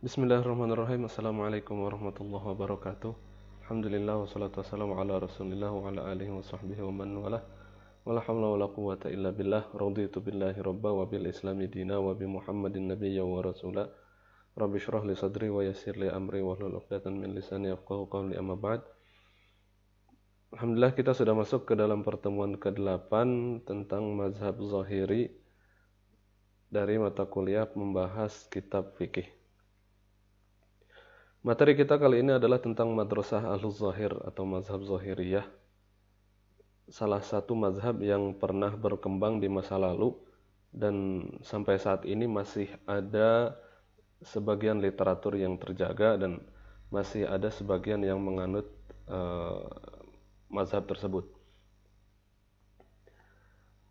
Bismillahirrahmanirrahim. Assalamualaikum warahmatullahi wabarakatuh. Alhamdulillah wassalatu wassalamu ala Rasulillah wa ala alihi wa sahbihi wa man walah. Wala hawla wala quwwata illa billah. Raditu billahi rabba wa bil islami dina wa bi Muhammadin nabiyya wa rasula. Rabbi shrah li sadri wa yassir li amri wa hlul 'uqdatam min lisani yafqahu qawli, amma ba'd. Alhamdulillah kita sudah masuk ke dalam pertemuan ke-8 tentang mazhab Zahiri dari mata kuliah membahas kitab fikih. Materi kita kali ini adalah tentang Madrasah Ahluz Zahir atau mazhab Zahiriyah. Salah satu mazhab yang pernah berkembang di masa lalu dan sampai saat ini masih ada sebagian literatur yang terjaga dan masih ada sebagian yang menganut mazhab tersebut.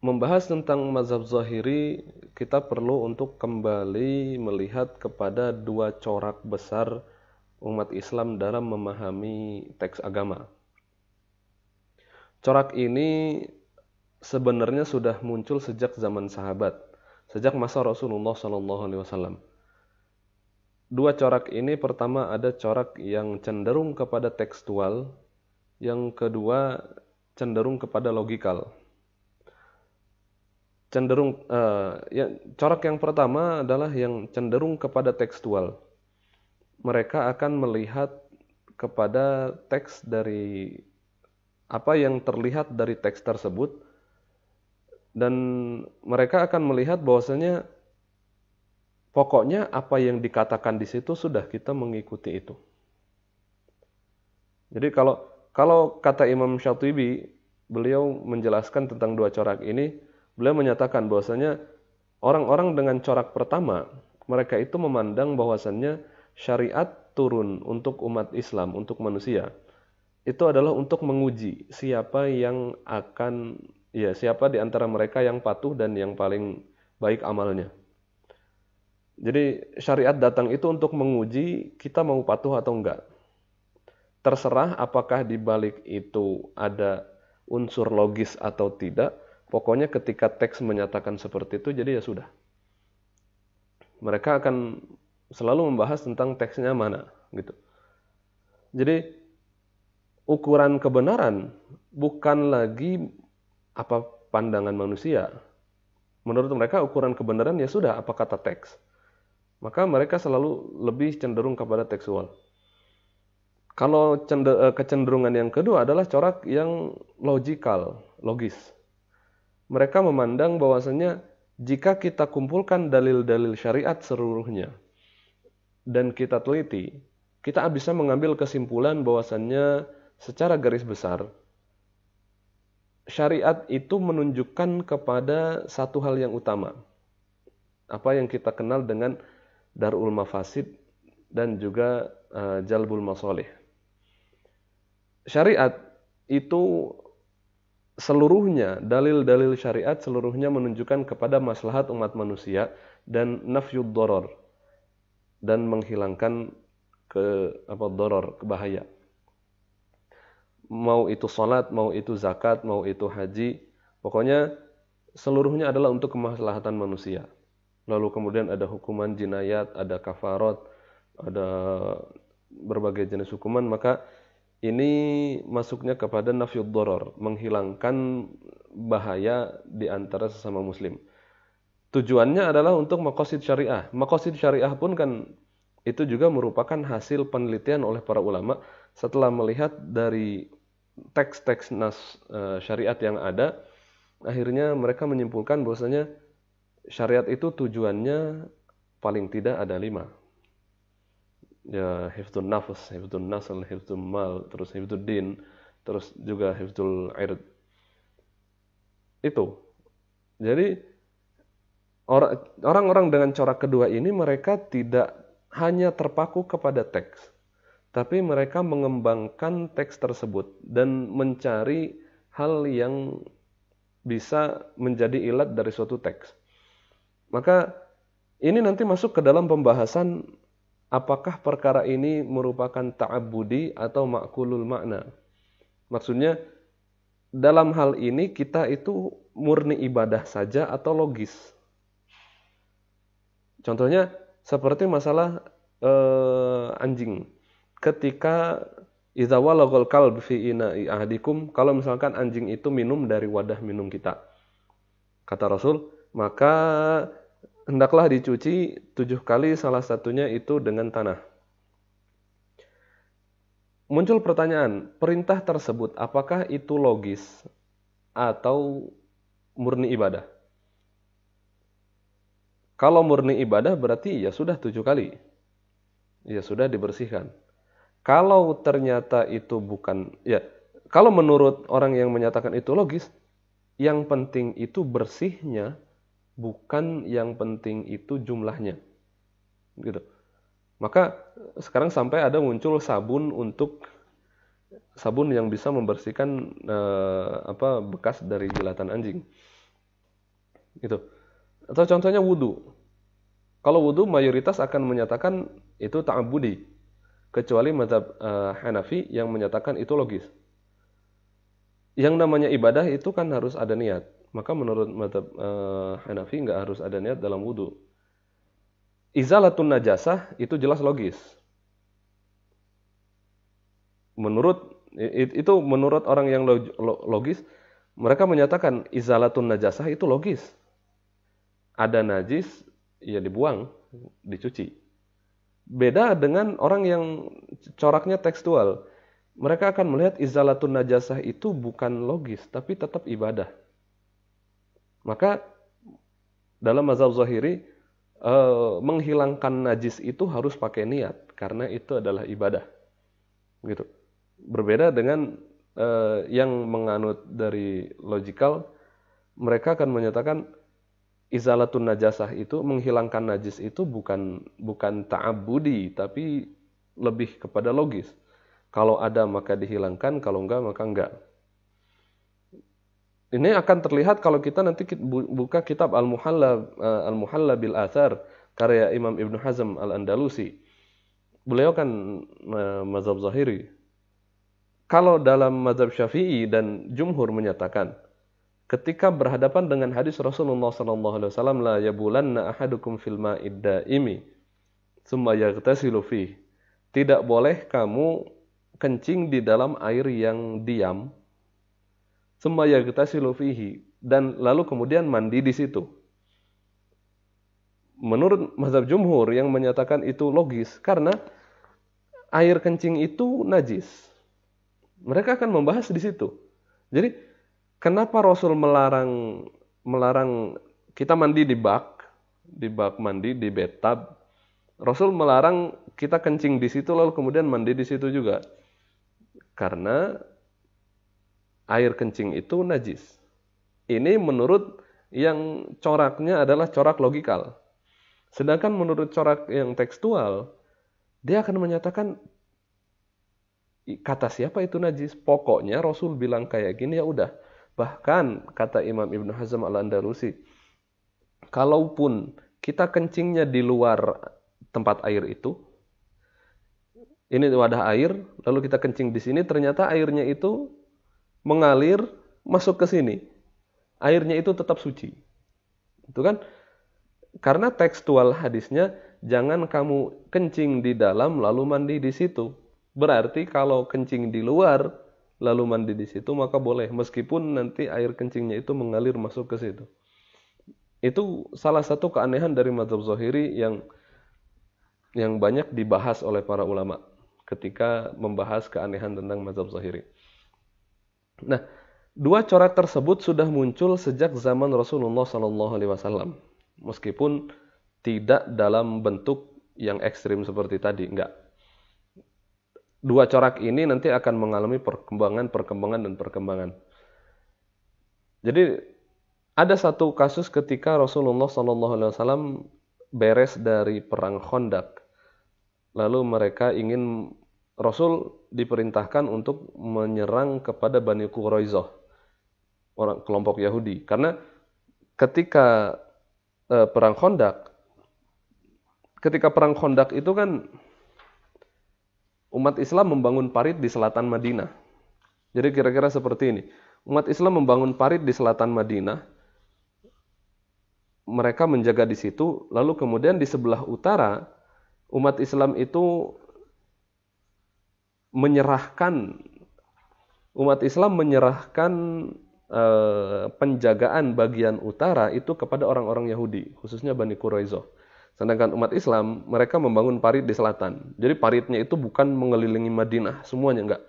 Membahas tentang mazhab Zahiri, kita perlu untuk kembali melihat kepada dua corak besar umat Islam dalam memahami teks agama. Corak ini sebenarnya sudah muncul sejak zaman sahabat, sejak masa Rasulullah SAW. Dua corak ini, pertama ada corak yang cenderung kepada tekstual, yang kedua cenderung kepada logikal. Corak yang pertama adalah yang cenderung kepada tekstual. Mereka akan melihat kepada teks dari apa yang terlihat dari teks tersebut, dan mereka akan melihat bahwasanya pokoknya apa yang dikatakan di situ sudah kita mengikuti itu. Jadi kalau kata Imam Syatibi, beliau menjelaskan tentang dua corak ini, beliau menyatakan bahwasanya orang-orang dengan corak pertama, mereka itu memandang bahwasannya syariat turun untuk umat Islam, untuk manusia. Itu adalah untuk menguji siapa di antara mereka yang patuh dan yang paling baik amalnya. Jadi syariat datang itu untuk menguji kita mau patuh atau enggak. Terserah apakah di balik itu ada unsur logis atau tidak. Pokoknya ketika teks menyatakan seperti itu, jadi ya sudah. Mereka akan selalu membahas tentang teksnya mana, gitu. Jadi ukuran kebenaran bukan lagi apa pandangan manusia. Menurut mereka ukuran kebenaran ya sudah apa kata teks. Maka mereka selalu lebih cenderung kepada tekstual. Kalau kecenderungan yang kedua adalah corak yang logis. Mereka memandang bahwasanya jika kita kumpulkan dalil-dalil syariat seluruhnya dan kita teliti, kita bisa mengambil kesimpulan bahwasannya secara garis besar syariat itu menunjukkan kepada satu hal yang utama. Apa yang kita kenal dengan darul mafasid dan juga jalbul masalih. Syariat itu seluruhnya, dalil-dalil syariat seluruhnya menunjukkan kepada maslahat umat manusia dan nafyud doror, dan menghilangkan bahaya. Mau itu salat, mau itu zakat, mau itu haji, pokoknya seluruhnya adalah untuk kemaslahatan manusia. Lalu kemudian ada hukuman jinayat, ada kafarat, ada berbagai jenis hukuman, maka ini masuknya kepada nafyud doror, menghilangkan bahaya di antara sesama muslim. Tujuannya adalah untuk maqasid syariah. Maqasid syariah pun kan itu juga merupakan hasil penelitian oleh para ulama setelah melihat dari teks-teks nas syariat yang ada. Akhirnya mereka menyimpulkan bahwasanya syariat itu tujuannya paling tidak ada 5. Ya, hifdzun nafs, hifdzun nasl, hifdzul mal, terus hifdzul din, terus juga hifdzul ird. Itu. Jadi orang-orang dengan corak kedua ini mereka tidak hanya terpaku kepada teks, tapi mereka mengembangkan teks tersebut dan mencari hal yang bisa menjadi ilat dari suatu teks. Maka ini nanti masuk ke dalam pembahasan apakah perkara ini merupakan ta'abbudi atau ma'kulul makna. Maksudnya dalam hal ini kita itu murni ibadah saja atau logis. Contohnya seperti masalah anjing. Ketika idza walagal kalb fi ina'i ahadikum, kalau misalkan anjing itu minum dari wadah minum kita. Kata Rasul, maka hendaklah dicuci 7 kali, salah satunya itu dengan tanah. Muncul pertanyaan, perintah tersebut apakah itu logis atau murni ibadah? Kalau murni ibadah berarti ya sudah 7 kali. Ya sudah dibersihkan. Kalau ternyata itu bukan, ya kalau menurut orang yang menyatakan itu logis, yang penting itu bersihnya, bukan yang penting itu jumlahnya. Gitu. Maka sekarang sampai ada muncul sabun yang bisa membersihkan bekas dari jilatan anjing. Gitu. Atau contohnya wudu. Kalau wudu mayoritas akan menyatakan itu ta'abbudi, kecuali mazhab Hanafi yang menyatakan itu logis. Yang namanya ibadah itu kan harus ada niat. Maka menurut mazhab Hanafi nggak harus ada niat dalam wudu. Izalatun najasah itu jelas logis. Menurut orang yang logis, mereka menyatakan izalatun najasah itu logis. Ada najis, ya dibuang, dicuci. Beda dengan orang yang coraknya tekstual. Mereka akan melihat izalatun najasah itu bukan logis, tapi tetap ibadah. Maka dalam mazhab Zahiri, menghilangkan najis itu harus pakai niat, karena itu adalah ibadah. Gitu. Berbeda dengan yang menganut dari logikal, mereka akan menyatakan izalatun najasah itu, menghilangkan najis itu bukan ta'abbudi, tapi lebih kepada logis. Kalau ada maka dihilangkan, kalau enggak maka enggak. Ini akan terlihat kalau kita nanti buka kitab Al-Muhalla bil Athar karya Imam Ibnu Hazm Al-Andalusi. Beliau kan mazhab Zahiri. Kalau dalam mazhab Syafi'i dan jumhur menyatakan, ketika berhadapan dengan hadis Rasulullah SAW, la yabulanna ahadukum fil ma'id daimi tsumma yaghtasilu fihi. Tidak boleh kamu kencing di dalam air yang diam, tsumma yaghtasilu fihi, dan lalu kemudian mandi di situ. Menurut mazhab jumhur yang menyatakan itu logis, karena air kencing itu najis. Mereka akan membahas di situ. Jadi kenapa Rasul melarang kita mandi di bak mandi, di bathtub? Rasul melarang kita kencing di situ lalu kemudian mandi di situ juga. Karena air kencing itu najis. Ini menurut yang coraknya adalah corak logikal. Sedangkan menurut corak yang tekstual, dia akan menyatakan kata siapa itu najis? Pokoknya Rasul bilang kayak gini ya udah. Bahkan kata Imam Ibnu Hazm Al-Andalusi, kalaupun kita kencingnya di luar tempat air itu, ini wadah air, lalu kita kencing di sini, ternyata airnya itu mengalir masuk ke sini. Airnya itu tetap suci. Itu kan? Karena tekstual hadisnya, jangan kamu kencing di dalam lalu mandi di situ. Berarti kalau kencing di luar lalu mandi di situ maka boleh, meskipun nanti air kencingnya itu mengalir masuk ke situ. Itu salah satu keanehan dari mazhab Zahiri yang banyak dibahas oleh para ulama ketika membahas keanehan tentang mazhab Zahiri. Nah, dua corak tersebut sudah muncul sejak zaman Rasulullah SAW, meskipun tidak dalam bentuk yang ekstrim seperti tadi, enggak. Dua corak ini nanti akan mengalami perkembangan. Jadi ada satu kasus ketika Rasulullah SAW beres dari perang Khandaq, lalu mereka Rasul diperintahkan untuk menyerang kepada Bani Quraisyah, orang kelompok Yahudi. Karena ketika perang Khandaq itu kan umat Islam membangun parit di selatan Madinah. Jadi kira-kira seperti ini. Umat Islam membangun parit di selatan Madinah. Mereka menjaga di situ. Lalu kemudian di sebelah utara, umat Islam itu menyerahkan penjagaan bagian utara itu kepada orang-orang Yahudi, khususnya Bani Quraizoh. Sedangkan umat Islam, mereka membangun parit di selatan. Jadi paritnya itu bukan mengelilingi Madinah, semuanya enggak.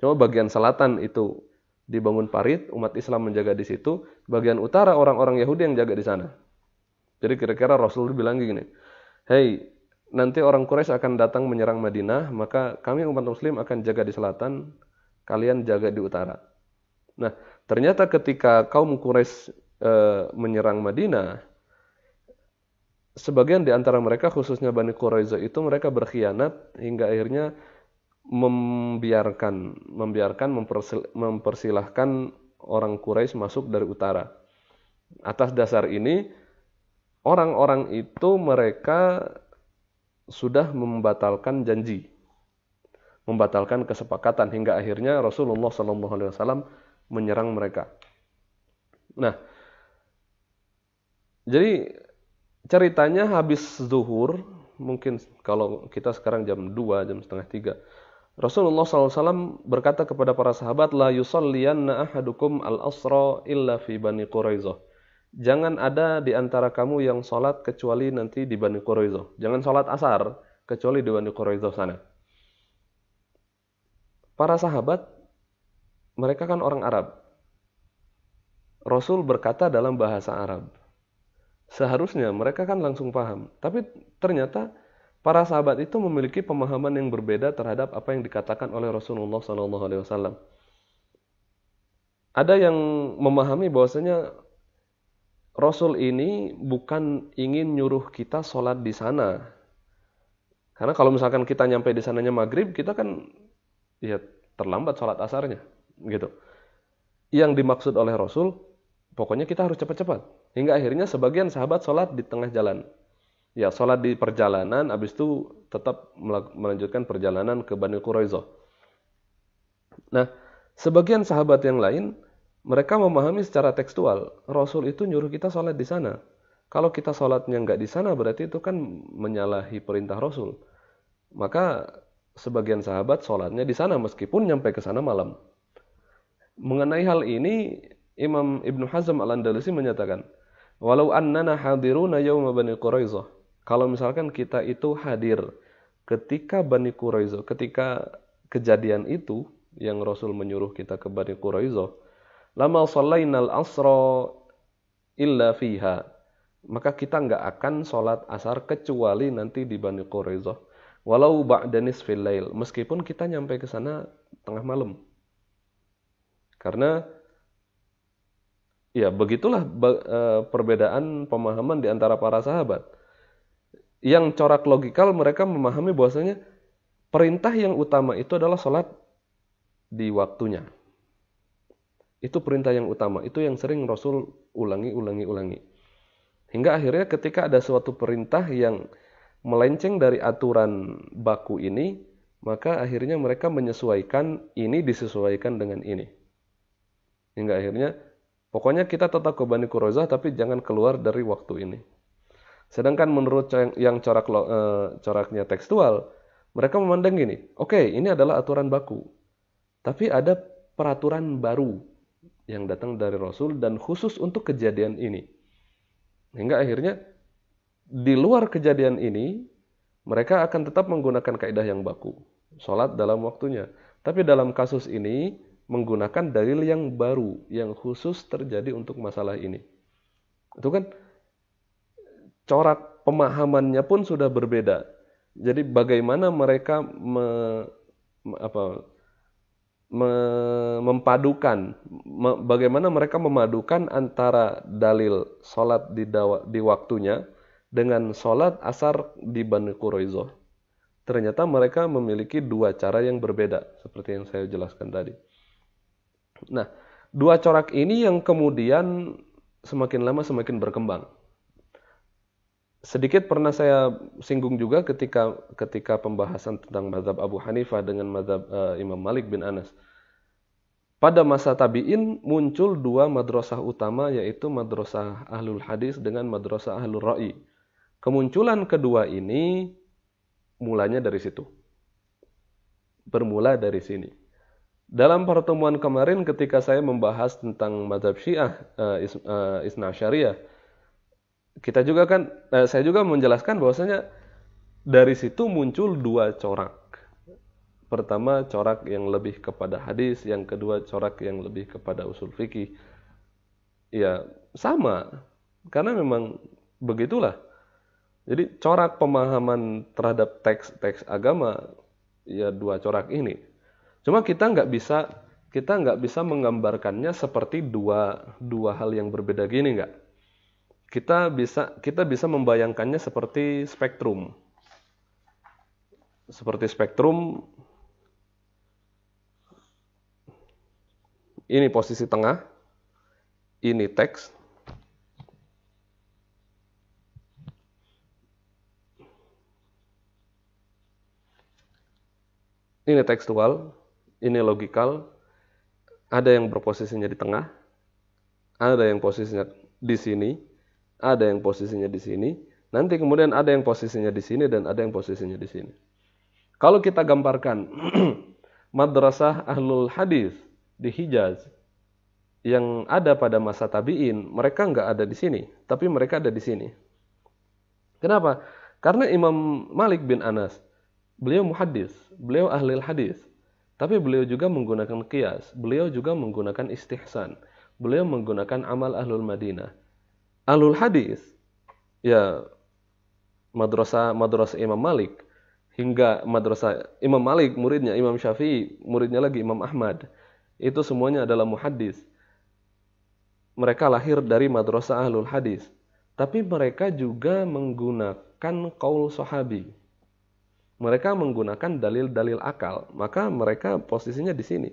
Cuma bagian selatan itu dibangun parit, umat Islam menjaga di situ, bagian utara orang-orang Yahudi yang jaga di sana. Jadi kira-kira Rasul bilang gini, "Hei, nanti orang Quraisy akan datang menyerang Madinah, maka kami umat Muslim akan jaga di selatan, kalian jaga di utara." Nah, ternyata ketika kaum Quraisy menyerang Madinah, sebagian di antara mereka, khususnya Bani Quraizoh itu, mereka berkhianat hingga akhirnya mempersilahkan orang Quraisy masuk dari utara. Atas dasar ini, orang-orang itu mereka sudah membatalkan janji, membatalkan kesepakatan hingga akhirnya Rasulullah SAW menyerang mereka. Nah, jadi ceritanya habis zuhur, mungkin kalau kita sekarang jam 2, jam setengah 3, Rasulullah SAW berkata kepada para sahabat, "La yusalliyanna ahadukum al-asra illa fi Bani Quraizoh." Jangan ada di antara kamu yang sholat kecuali nanti di Bani Quraizoh. Jangan sholat asar kecuali di Bani Quraizoh sana. Para sahabat, mereka kan orang Arab. Rasul berkata dalam bahasa Arab. Seharusnya mereka kan langsung paham. Tapi ternyata para sahabat itu memiliki pemahaman yang berbeda terhadap apa yang dikatakan oleh Rasulullah SAW. Ada yang memahami bahwasanya Rasul ini bukan ingin nyuruh kita sholat di sana. Karena kalau misalkan kita nyampe di sananya maghrib, kita kan ya terlambat sholat asarnya, gitu. Yang dimaksud oleh Rasul, pokoknya kita harus cepat-cepat. Hingga akhirnya sebagian sahabat sholat di tengah jalan. Ya, sholat di perjalanan, habis itu tetap melanjutkan perjalanan ke Bani Quraizoh. Nah, sebagian sahabat yang lain, mereka memahami secara tekstual, Rasul itu nyuruh kita sholat di sana. Kalau kita sholatnya nggak di sana, berarti itu kan menyalahi perintah Rasul. Maka sebagian sahabat sholatnya di sana meskipun nyampe ke sana malam. Mengenai hal ini, Imam Ibnu Hazm Al-Andalusi menyatakan, "Walau annana hadiruna yauma Bani Quraizoh." Kalau misalkan kita itu hadir ketika Bani Quraizoh, ketika kejadian itu yang Rasul menyuruh kita ke Bani Quraizoh, lama shallainal asra illa fiha. Maka kita enggak akan sholat asar kecuali nanti di Bani Quraizoh. Walau ba'da nisfil lail, meskipun kita nyampe ke sana tengah malam. Karena ya begitulah perbedaan pemahaman di antara para sahabat. Yang corak logikal mereka memahami bahwasanya perintah yang utama itu adalah sholat di waktunya. Itu perintah yang utama, itu yang sering Rasul ulangi. Hingga akhirnya ketika ada suatu perintah yang melenceng dari aturan baku ini, maka akhirnya mereka menyesuaikan ini disesuaikan dengan ini. Hingga akhirnya pokoknya kita tetap ke Bani Quraizoh tapi jangan keluar dari waktu ini. Sedangkan menurut yang coraknya tekstual, mereka memandang gini, oke, ini adalah aturan baku. Tapi ada peraturan baru yang datang dari Rasul dan khusus untuk kejadian ini. Hingga akhirnya di luar kejadian ini, mereka akan tetap menggunakan kaidah yang baku. Sholat dalam waktunya. Tapi dalam kasus ini, menggunakan dalil yang baru, yang khusus terjadi untuk masalah ini. Itu kan corak pemahamannya pun sudah berbeda. Jadi bagaimana mereka bagaimana mereka memadukan antara dalil sholat di waktunya dengan sholat asar di Bani Quraizoh. Ternyata mereka memiliki dua cara yang berbeda, seperti yang saya jelaskan tadi. Nah, dua corak ini yang kemudian semakin lama semakin berkembang. Sedikit pernah saya singgung juga ketika pembahasan tentang mazhab Abu Hanifah dengan mazhab Imam Malik bin Anas. Pada masa tabi'in muncul dua madrasah utama, yaitu madrasah Ahlul Hadis dengan madrasah Ahlul Ra'i. Kemunculan kedua ini Mulanya dari situ. Bermula dari sini. Dalam pertemuan kemarin ketika saya membahas tentang mazhab Syiah Isna Asyariyah, saya juga menjelaskan bahwasanya dari situ muncul dua corak. Pertama, corak yang lebih kepada hadis, yang kedua corak yang lebih kepada usul fikih. Ya, sama. Karena memang begitulah. Jadi corak pemahaman terhadap teks-teks agama ya dua corak ini. Cuma kita nggak bisa menggambarkannya seperti dua hal yang berbeda gini nggak. Kita bisa membayangkannya seperti spektrum. Seperti spektrum, ini posisi tengah, ini teks. Ini tekstual, ini logikal, ada yang berposisinya di tengah, ada yang posisinya di sini, ada yang posisinya di sini, nanti kemudian ada yang posisinya di sini dan ada yang posisinya di sini. Kalau kita gambarkan madrasah ahlul hadis di Hijaz yang ada pada masa tabi'in, mereka nggak ada di sini, tapi mereka ada di sini. Kenapa? Karena Imam Malik bin Anas, beliau muhaddis, beliau ahli hadis, tapi beliau juga menggunakan qiyas, beliau juga menggunakan istihsan, beliau menggunakan amal ahlul Madinah. Ahlul hadis, ya madrasah Imam Malik, hingga madrasah Imam Malik, muridnya Imam Syafi'i, muridnya lagi Imam Ahmad, itu semuanya adalah muhaddis. Mereka lahir dari madrasah ahlul hadis, tapi mereka juga menggunakan qaul sahabi. Mereka menggunakan dalil-dalil akal, maka mereka posisinya di sini.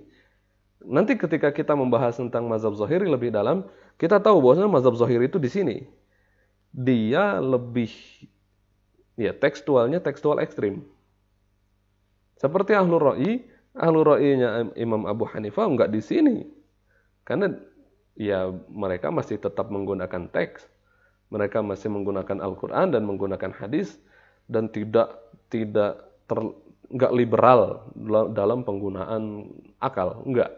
Nanti ketika kita membahas tentang mazhab Zahiri lebih dalam, kita tahu bahwasanya mazhab Zahiri itu di sini. Dia lebih tekstual ekstrim. Seperti Ahlur Ra'i-nya Imam Abu Hanifah enggak di sini. Karena mereka masih tetap menggunakan teks. Mereka masih menggunakan Al-Qur'an dan menggunakan hadis dan enggak liberal dalam penggunaan akal, enggak.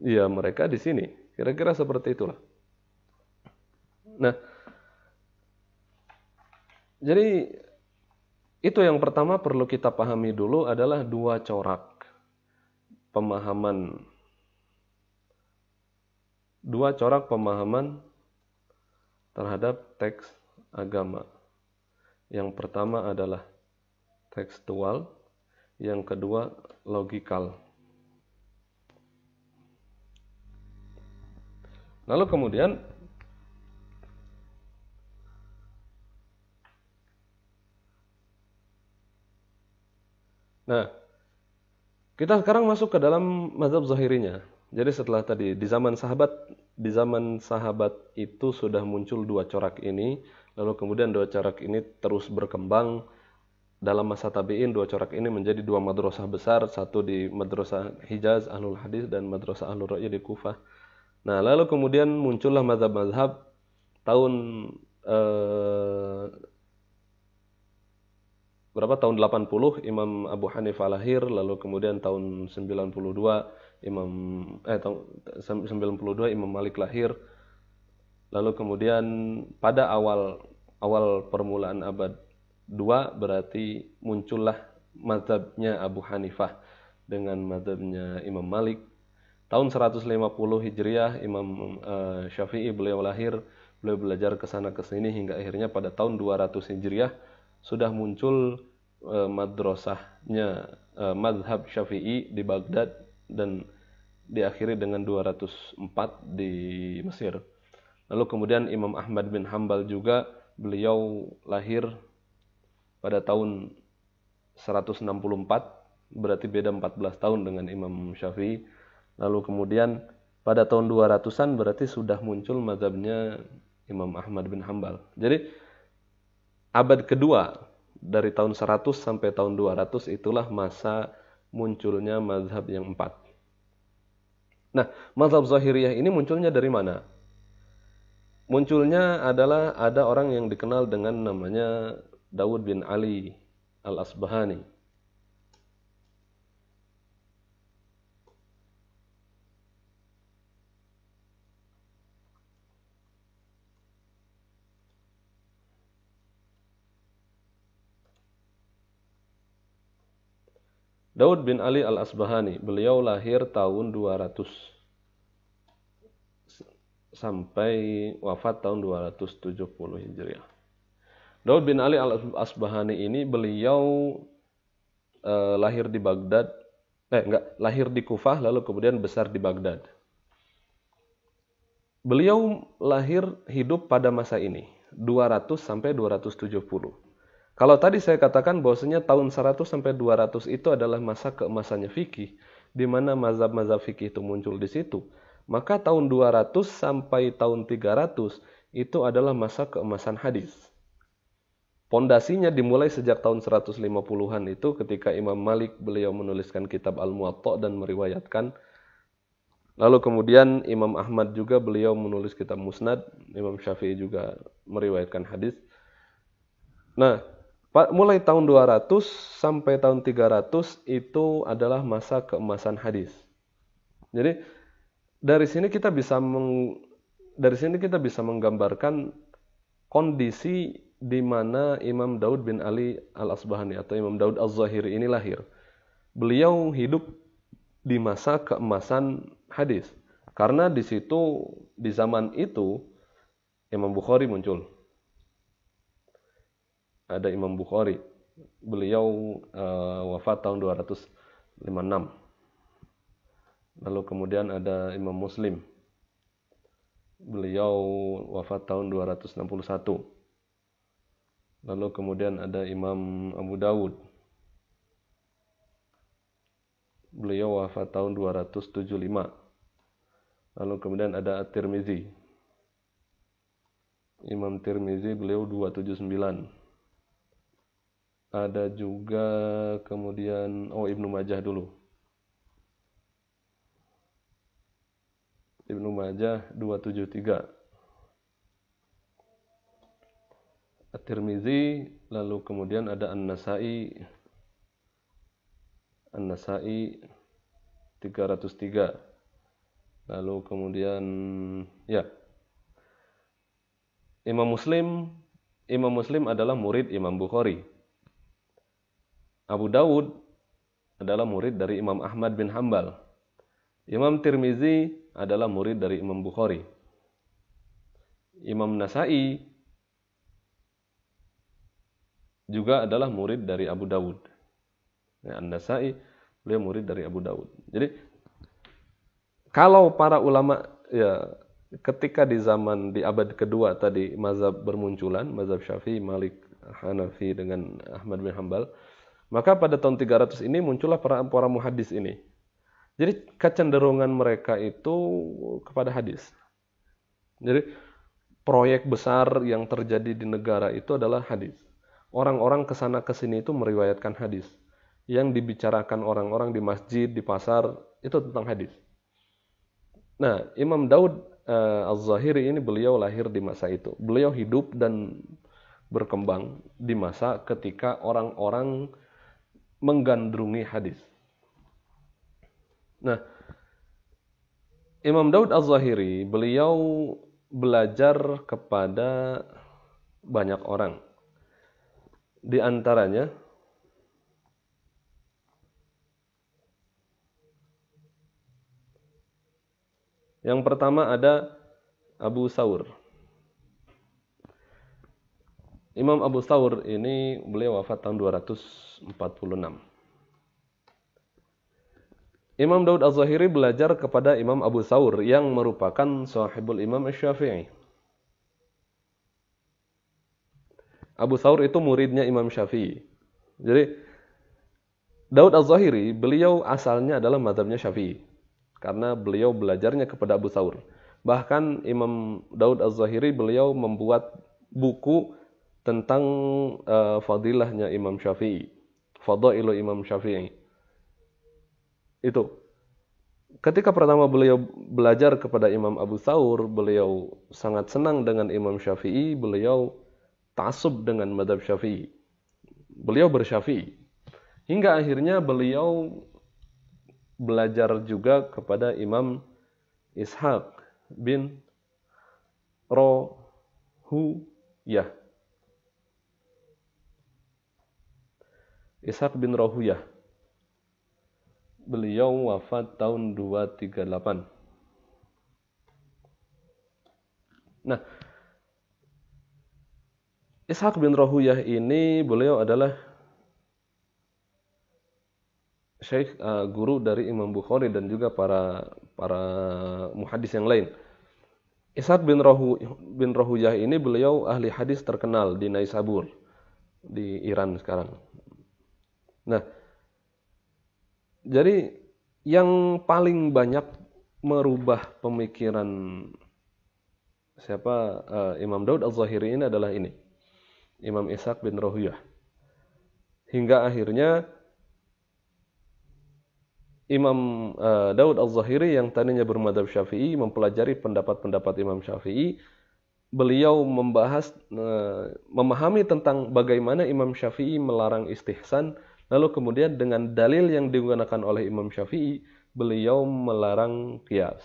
Ya, mereka di sini. Kira-kira seperti itulah. Nah, jadi itu yang pertama perlu kita pahami dulu adalah dua corak pemahaman. Dua corak pemahaman terhadap teks agama. Yang pertama adalah tekstual, yang kedua logikal. Lalu kemudian kita sekarang masuk ke dalam mazhab zahirinya. Jadi setelah tadi di zaman sahabat itu sudah muncul dua corak ini, lalu kemudian dua corak ini terus berkembang. Dalam masa tabi'in dua corak ini menjadi dua madrasah besar, satu di madrasah Hijaz Ahlul Hadis dan madrasah Ahlur Ra'yi di Kufah. Nah, lalu kemudian muncullah mazhab-mazhab tahun tahun 80 Imam Abu Hanifah lahir, lalu kemudian tahun 92 Imam Malik lahir. Lalu kemudian pada awal permulaan abad 2 berarti muncullah mazhabnya Abu Hanifah dengan mazhabnya Imam Malik. Tahun 150 Hijriah Imam Syafi'i beliau lahir, beliau belajar ke sana ke sini hingga akhirnya pada tahun 200 Hijriah sudah muncul madrasahnya mazhab Syafi'i di Baghdad dan diakhiri dengan 204 di Mesir. Lalu kemudian Imam Ahmad bin Hambal juga beliau lahir pada tahun 164, berarti beda 14 tahun dengan Imam Syafi'i. Lalu kemudian pada tahun 200-an berarti sudah muncul mazhabnya Imam Ahmad bin Hambal. Jadi abad kedua dari tahun 100 sampai tahun 200 itulah masa munculnya mazhab yang 4. Nah, mazhab Zahiriyah ini munculnya dari mana? Munculnya adalah ada orang yang dikenal dengan namanya Daud bin Ali Al-Asbahani. Daud bin Ali Al-Asbahani, beliau lahir tahun 200 sampai wafat tahun 270 Hijriah. Daud bin Ali Al-Asbahani ini beliau lahir di Baghdad, lahir di Kufah lalu kemudian besar di Baghdad. Beliau lahir hidup pada masa ini, 200 sampai 270. Kalau tadi saya katakan bahwasanya tahun 100 sampai 200 itu adalah masa keemasannya fikih, di mana mazhab-mazhab fikih itu muncul di situ. Maka tahun 200 sampai tahun 300 itu adalah masa keemasan hadis. Pondasinya dimulai sejak tahun 150-an itu ketika Imam Malik beliau menuliskan kitab Al-Muwatta dan meriwayatkan. Lalu kemudian Imam Ahmad juga beliau menulis kitab Musnad, Imam Syafi'i juga meriwayatkan hadis. Nah, mulai tahun 200 sampai tahun 300 itu adalah masa keemasan hadis. Jadi dari sini kita bisa menggambarkan kondisi di mana Imam Daud bin Ali Al-Asbahani atau Imam Daud Az-Zahiri ini lahir. Beliau hidup di masa keemasan hadis. Karena di situ di zaman itu Imam Bukhari muncul. Ada Imam Bukhari. Beliau wafat tahun 256. Lalu kemudian ada Imam Muslim. Beliau wafat tahun 261. Lalu kemudian ada Imam Abu Dawud. Beliau wafat tahun 275. Lalu kemudian ada At-Tirmizi. Imam Tirmizi beliau 279. Ada juga kemudian Ibnu Majah dulu. Ibnu Majah 273. At-Tirmizi, lalu kemudian ada An-Nasa'i. An-Nasa'i 303. Lalu kemudian Imam Muslim adalah murid Imam Bukhari. Abu Dawud adalah murid dari Imam Ahmad bin Hanbal. Imam Tirmizi adalah murid dari Imam Bukhari. Imam Nasa'i juga adalah murid dari Abu Dawud. An-Nasa'i beliau murid dari Abu Dawud. Jadi kalau para ulama ketika di abad kedua tadi mazhab bermunculan, mazhab Syafi'i, Malik, Hanafi dengan Ahmad bin Hanbal, maka pada tahun 300 ini muncullah para muhaddis ini. Jadi kecenderungan mereka itu kepada hadis. Jadi proyek besar yang terjadi di negara itu adalah hadis. Orang-orang kesana kesini itu meriwayatkan hadis. Yang dibicarakan orang-orang di masjid, di pasar, itu tentang hadis. Nah, Imam Daud Az-Zahiri ini beliau lahir di masa itu. Beliau hidup dan berkembang di masa ketika orang-orang menggandrungi hadis. Nah, Imam Daud Az-Zahiri beliau belajar kepada banyak orang. Di antaranya yang pertama ada Abu Thawr. Imam Abu Thawr ini beliau wafat tahun 246. Imam Daud Az-Zahiri belajar kepada Imam Abu Thawr yang merupakan sahibul Imam Syafi'i. Abu Thawr itu muridnya Imam Syafi'i. Jadi Daud Az-Zahiri beliau asalnya adalah mazhabnya Syafi'i. Karena beliau belajarnya kepada Abu Thawr. Bahkan Imam Daud Az-Zahiri beliau membuat buku tentang fadilahnya Imam Syafi'i. Fadailu Imam Syafi'i. Itu. Ketika pertama beliau belajar kepada Imam Abu Thawr, beliau sangat senang dengan Imam Syafi'i, beliau ta'assub dengan mazhab Syafi'i. Beliau bersyafi'i. Hingga akhirnya beliau belajar juga kepada Imam Ishaq bin Rohuyah. Ishaq bin Rohuyah. Beliau wafat tahun 238. Nah, Ishaq bin Rohuyah ini beliau adalah syekh guru dari Imam Bukhari dan juga para muhaddis yang lain. Ishaq bin Rohuyah ini beliau ahli hadis terkenal di Naisabur, di Iran sekarang. Nah, jadi yang paling banyak merubah pemikiran Imam Daud Az-Zahiri ini adalah ini, Imam Ishaq bin Rohuyah. Hingga akhirnya Imam Daud Az-Zahiri yang tadinya bermadzhab Syafi'i mempelajari pendapat-pendapat Imam Syafi'i. Beliau memahami tentang bagaimana Imam Syafi'i melarang istihsan, lalu kemudian dengan dalil yang digunakan oleh Imam Syafi'i, beliau melarang qiyas.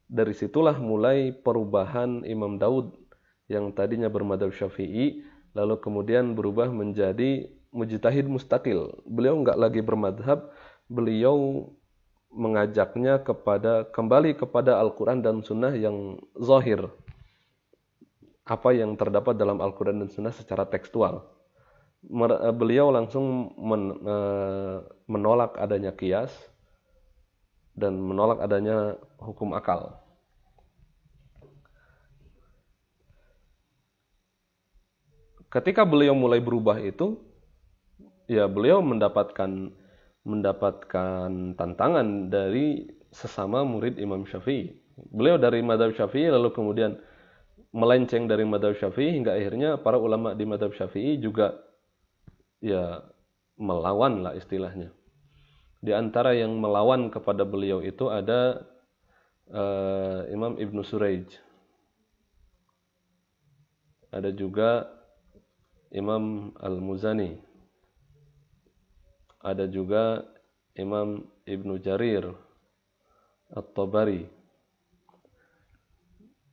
Dari situlah mulai perubahan Imam Daud yang tadinya bermadzhab Syafi'i, lalu kemudian berubah menjadi mujtahid mustaqil. Beliau enggak lagi bermadhab, beliau mengajaknya kembali kepada Al-Quran dan Sunnah yang zahir. Apa yang terdapat dalam Al-Quran dan Sunnah secara tekstual. Beliau langsung menolak adanya qiyas dan menolak adanya hukum akal. Ketika beliau mulai berubah itu, ya beliau mendapatkan tantangan dari sesama murid Imam Syafi'i. Beliau dari madzhab Syafi'i lalu kemudian melenceng dari madzhab Syafi'i hingga akhirnya para ulama di madzhab Syafi'i juga ya melawan lah istilahnya. Di antara yang melawan kepada beliau itu ada Imam Ibnu Suraij. Ada juga Imam Al-Muzani. Ada juga Imam Ibnu Jarir At-Tabari.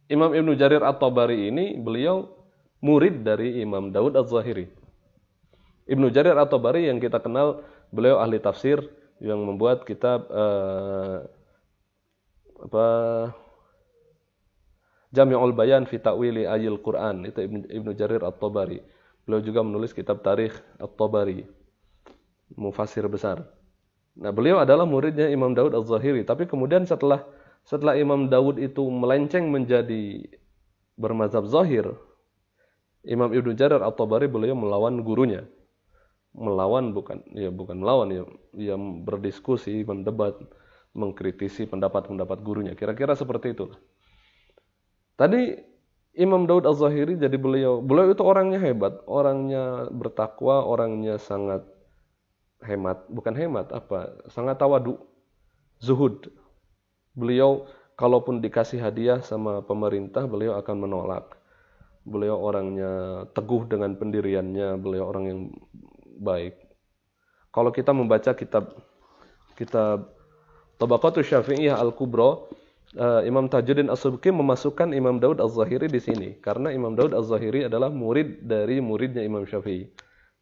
Imam Ibnu Jarir At-Tabari ini beliau murid dari Imam Daud Az-Zahiri. Ibnu Jarir At-Tabari yang kita kenal, beliau ahli tafsir yang membuat kitab Jami'ul Bayan fi Ta'wili Ayil Quran, itu Ibnu Jarir At-Tabari. Beliau juga menulis kitab Tarikh At-Tabari, mufassir besar. Nah, beliau adalah muridnya Imam Daud Az-Zahiri, tapi kemudian setelah Imam Daud itu melenceng menjadi bermazhab zahir, Imam Ibnu Jarir At-Tabari beliau melawan gurunya. Bukan melawan, ya berdiskusi, mendebat, mengkritisi pendapat-pendapat gurunya. Kira-kira seperti itu. Tadi Imam Daud Az-Zahiri, jadi beliau itu orangnya hebat, orangnya bertakwa, orangnya sangat sangat tawadu, zuhud. Beliau kalaupun dikasih hadiah sama pemerintah, beliau akan menolak. Beliau orangnya teguh dengan pendiriannya, beliau orang yang baik. Kalau kita membaca kitab Tabaqatus Syafi'iyah Al-Kubra, Imam Tajuddin As-Subki memasukkan Imam Daud Az-Zahiri di sini karena Imam Daud Az-Zahiri adalah murid dari muridnya Imam Syafi'i,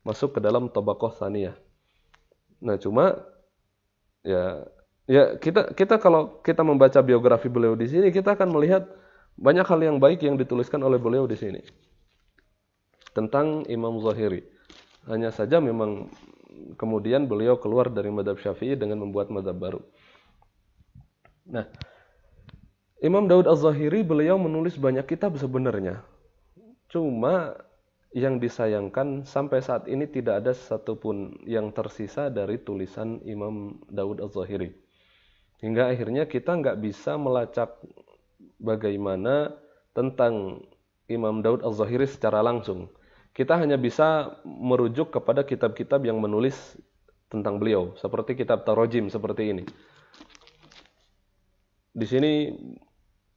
masuk ke dalam Tabaqah Tsaniyah. Nah, cuma ya kita kalau kita membaca biografi beliau di sini, kita akan melihat banyak hal yang baik yang dituliskan oleh beliau di sini tentang Imam Zahiri. Hanya saja memang kemudian beliau keluar dari mazhab Syafi'i dengan membuat mazhab baru. Nah, Imam Daud Az-Zahiri beliau menulis banyak kitab sebenarnya. Cuma yang disayangkan sampai saat ini tidak ada satupun yang tersisa dari tulisan Imam Daud Az-Zahiri. Hingga akhirnya kita nggak bisa melacak bagaimana tentang Imam Daud Az-Zahiri secara langsung. Kita hanya bisa merujuk kepada kitab-kitab yang menulis tentang beliau, seperti kitab Tarojim seperti ini. Di sini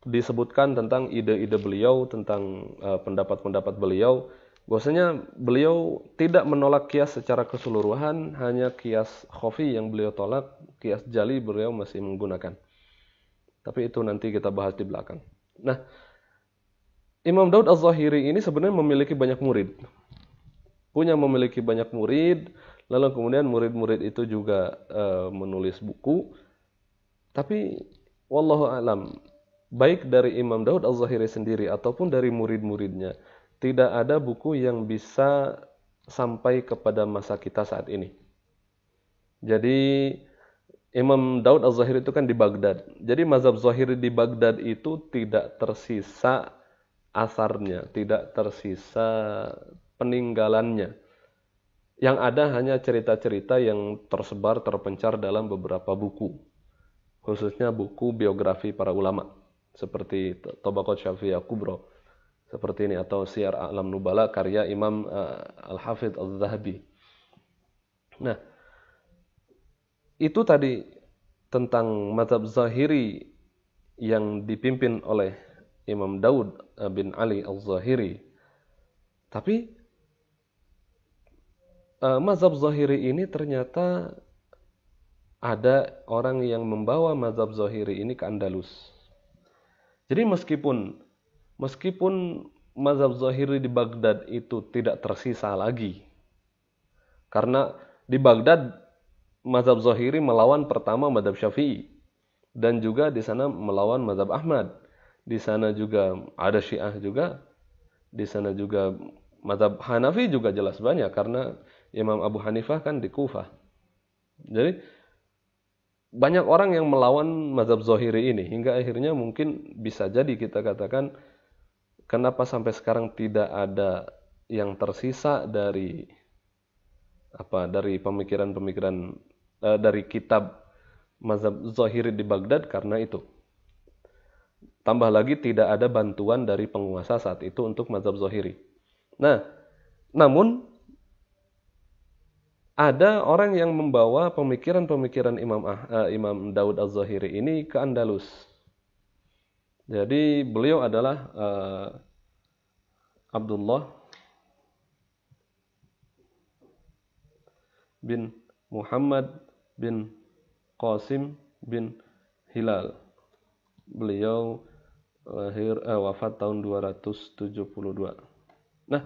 disebutkan tentang ide-ide beliau, tentang pendapat-pendapat beliau Bahwasanya beliau tidak menolak kias secara keseluruhan, hanya kias khafi yang beliau tolak, kias jali beliau masih menggunakan. Tapi itu nanti kita bahas di belakang. Nah, Imam Daud Az-Zahiri ini sebenarnya memiliki banyak murid. Memiliki banyak murid, lalu kemudian murid-murid itu juga menulis buku. Tapi wallahu alam, baik dari Imam Daud Az-Zahiri sendiri ataupun dari murid-muridnya, tidak ada buku yang bisa sampai kepada masa kita saat ini. Jadi Imam Daud Az-Zahiri itu kan di Baghdad. Jadi mazhab Zahiri di Baghdad itu tidak tersisa asarnya, tidak tersisa peninggalannya. Yang ada hanya cerita-cerita yang tersebar, terpencar dalam beberapa buku. Khususnya buku biografi para ulama. Seperti Tabaqat Syafi'iyah Kubra. Seperti ini. Atau Syiar A'lam Nubala karya Imam Al-Hafidh Al-Zahabi. Nah, itu tadi tentang mazhab Zahiri yang dipimpin oleh Imam Daud bin Ali Al-Zahiri. Tapi mazhab Zahiri ini ternyata ada orang yang membawa mazhab Zahiri ini ke Andalus. Jadi meskipun mazhab Zahiri di Baghdad itu tidak tersisa lagi. Karena di Baghdad mazhab Zahiri melawan pertama mazhab Syafi'i dan juga di sana melawan mazhab Ahmad. Di sana juga ada Syiah juga. Di sana juga mazhab Hanafi juga jelas banyak karena Imam Abu Hanifah kan di Kufah. Jadi banyak orang yang melawan mazhab Zahiri ini hingga akhirnya mungkin bisa jadi kita katakan kenapa sampai sekarang tidak ada yang tersisa dari pemikiran-pemikiran dari kitab mazhab Zahiri di Baghdad karena itu. Tambah lagi tidak ada bantuan dari penguasa saat itu untuk mazhab Zahiri. Nah, namun ada orang yang membawa pemikiran-pemikiran Imam Daud Az-Zahiri ini ke Andalus. Jadi beliau adalah Abdullah bin Muhammad bin Qasim bin Hilal. Beliau wafat tahun 272. Nah,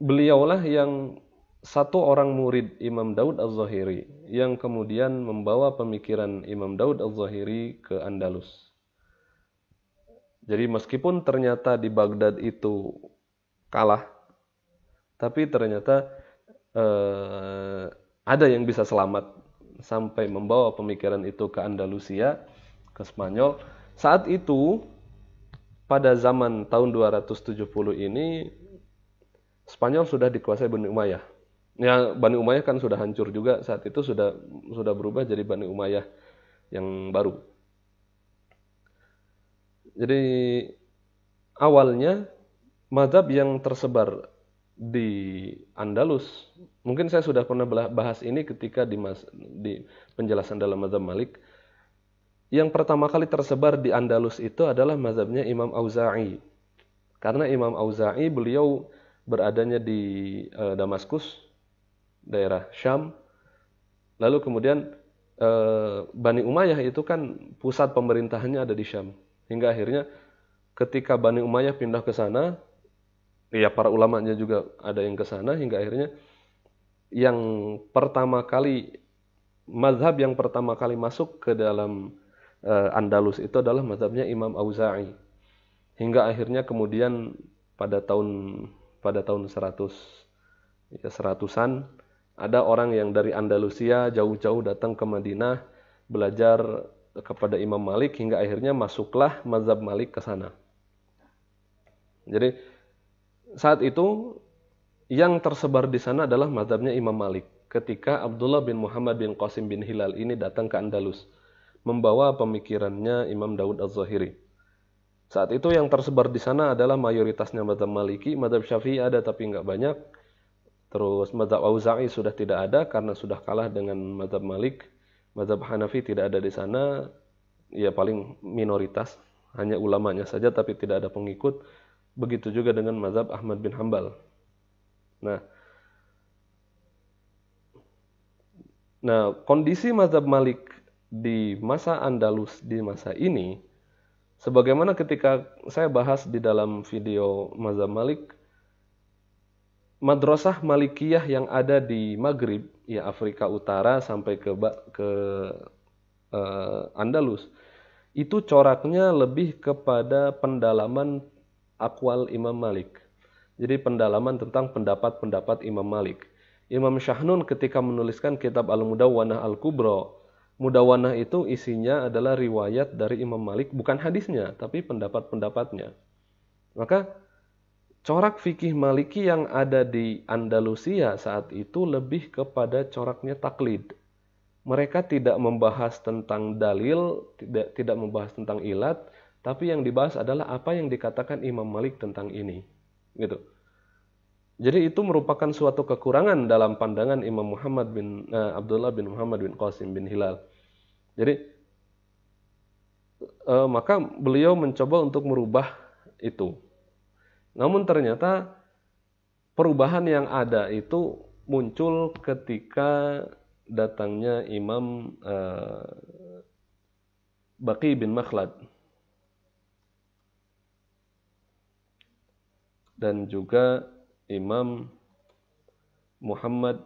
beliaulah yang satu orang murid Imam Daud Az-Zahiri yang kemudian membawa pemikiran Imam Daud Az-Zahiri ke Andalus. Jadi meskipun ternyata di Baghdad itu kalah, tapi ternyata ada yang bisa selamat sampai membawa pemikiran itu ke Andalusia, ke Spanyol. Saat itu pada zaman tahun 270 ini Spanyol sudah dikuasai Bani Umayyah. Ya, Bani Umayyah kan sudah hancur juga saat itu, sudah berubah jadi Bani Umayyah yang baru. Jadi awalnya mazhab yang tersebar di Andalus, mungkin saya sudah pernah bahas ini ketika di penjelasan dalam mazhab Malik. Yang pertama kali tersebar di Andalus itu adalah mazhabnya Imam Auza'i. Karena Imam Auza'i beliau beradanya di Damaskus, daerah Syam. Lalu kemudian Bani Umayyah itu kan pusat pemerintahannya ada di Syam. Hingga akhirnya ketika Bani Umayyah pindah ke sana, ya para ulamanya juga ada yang ke sana, hingga akhirnya yang pertama kali, mazhab yang pertama kali masuk ke dalam Andalus itu adalah mazhabnya Imam Auza'i. Hingga akhirnya kemudian pada tahun 100-an ada orang yang dari Andalusia jauh-jauh datang ke Madinah belajar kepada Imam Malik, hingga akhirnya masuklah mazhab Malik ke sana. Jadi saat itu yang tersebar di sana adalah mazhabnya Imam Malik. Ketika Abdullah bin Muhammad bin Qasim bin Hilal ini datang ke Andalus membawa pemikirannya Imam Daud Az-Zahiri. Saat itu yang tersebar di sana adalah mayoritasnya mazhab Maliki, mazhab Syafi'i ada tapi nggak banyak. Terus mazhab Auza'i sudah tidak ada karena sudah kalah dengan mazhab Malik. Mazhab Hanafi tidak ada di sana, ya paling minoritas, hanya ulamanya saja tapi tidak ada pengikut. Begitu juga dengan mazhab Ahmad bin Hambal. Nah, kondisi mazhab Malik di masa Andalus di masa ini, sebagaimana ketika saya bahas di dalam video mazhab Malik, madrasah Malikiyah yang ada di Maghrib, ya Afrika Utara sampai ke Andalus, itu coraknya lebih kepada pendalaman akwal Imam Malik. Jadi pendalaman tentang pendapat-pendapat Imam Malik. Imam Syahnun ketika menuliskan kitab Al-Mudawwanah Al-Kubra, Mudawwanah itu isinya adalah riwayat dari Imam Malik, bukan hadisnya, tapi pendapat-pendapatnya. Maka corak fikih Maliki yang ada di Andalusia saat itu lebih kepada coraknya taklid. Mereka tidak membahas tentang dalil, tidak membahas tentang ilat, tapi yang dibahas adalah apa yang dikatakan Imam Malik tentang ini. Gitu. Jadi itu merupakan suatu kekurangan dalam pandangan Imam Muhammad bin Abdullah bin Muhammad bin Qasim bin Hilal. Jadi maka beliau mencoba untuk merubah itu. Namun ternyata perubahan yang ada itu muncul ketika datangnya Imam Baqi bin Makhlad dan juga Imam Muhammad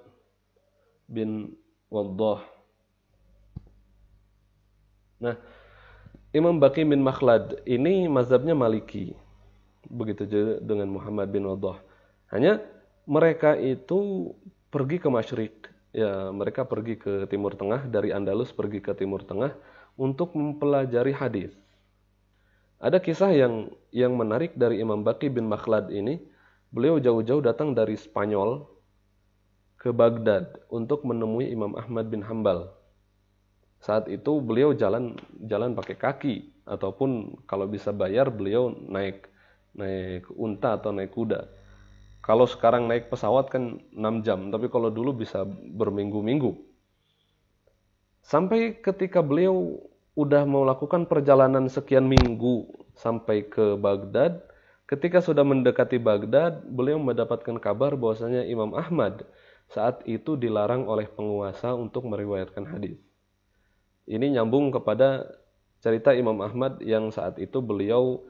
bin Waddah. Nah, Imam Baqi bin Makhlad ini mazhabnya Maliki. Begitu juga dengan Muhammad bin Waddah. Hanya mereka itu pergi ke Masyriq. Ya, mereka pergi ke Timur Tengah, dari Andalus pergi ke Timur Tengah untuk mempelajari hadis. Ada kisah yang menarik dari Imam Baqi bin Makhlad ini. Beliau jauh-jauh datang dari Spanyol ke Baghdad untuk menemui Imam Ahmad bin Hambal. Saat itu beliau jalan pakai kaki, ataupun kalau bisa bayar beliau naik unta atau naik kuda. Kalau sekarang naik pesawat kan 6 jam, tapi kalau dulu bisa berminggu-minggu. Sampai ketika beliau udah melakukan perjalanan sekian minggu sampai ke Baghdad, ketika sudah mendekati Baghdad, beliau mendapatkan kabar bahwasanya Imam Ahmad saat itu dilarang oleh penguasa untuk meriwayatkan hadis. Ini nyambung kepada cerita Imam Ahmad yang saat itu beliau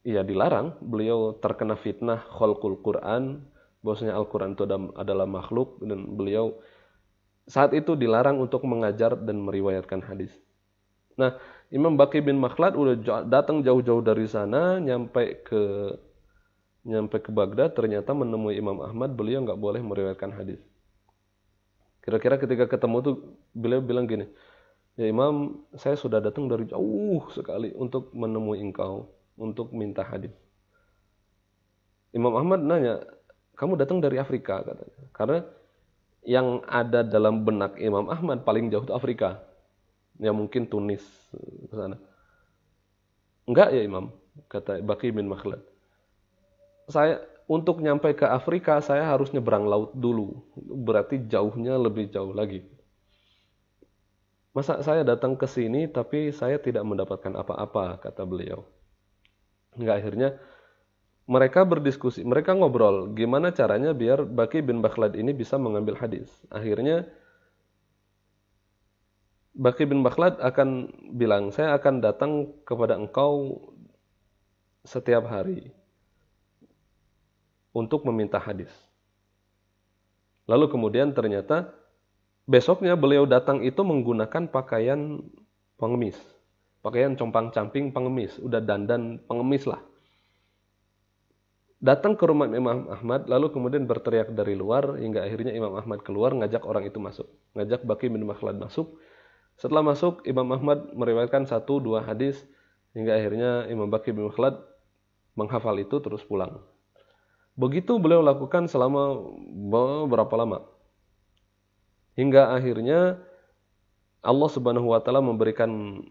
dilarang, beliau terkena fitnah khalqul Quran, bahwasanya Al-Quran itu adalah makhluk, dan beliau saat itu dilarang untuk mengajar dan meriwayatkan hadis. Nah, Imam Baqi bin Makhlad udah datang jauh-jauh dari sana, nyampe ke Baghdad, ternyata menemui Imam Ahmad, beliau nggak boleh meriwayatkan hadis. Kira-kira ketika ketemu tuh beliau bilang gini, ya Imam, saya sudah datang dari jauh sekali untuk menemui engkau, untuk minta hadis. Imam Ahmad nanya, kamu datang dari Afrika, katanya. Karena yang ada dalam benak Imam Ahmad paling jauh itu Afrika. Ya mungkin Tunis ke sana. Enggak ya Imam, kata Baqi bin Makhlad. Saya untuk nyampe ke Afrika saya harus nyebrang laut dulu. Berarti jauhnya lebih jauh lagi. Masa saya datang ke sini tapi saya tidak mendapatkan apa-apa, kata beliau. Enggak, akhirnya mereka berdiskusi, mereka ngobrol gimana caranya biar Baqi bin Makhlad ini bisa mengambil hadis. Akhirnya Baqi bin Makhlad akan bilang, saya akan datang kepada engkau setiap hari untuk meminta hadis. Lalu kemudian ternyata besoknya beliau datang itu menggunakan pakaian pengemis. Pakaian compang-camping pengemis, udah dandan pengemis lah. Datang ke rumah Imam Ahmad, lalu kemudian berteriak dari luar, hingga akhirnya Imam Ahmad keluar, ngajak orang itu masuk. Ngajak Baqi bin Makhlad masuk. Setelah masuk, Imam Ahmad meriwayatkan 1-2 hadis, hingga akhirnya Imam Baqi bin Makhlad menghafal itu terus pulang. Begitu beliau lakukan selama beberapa lama. Hingga akhirnya Allah Subhanahu wa taala memberikan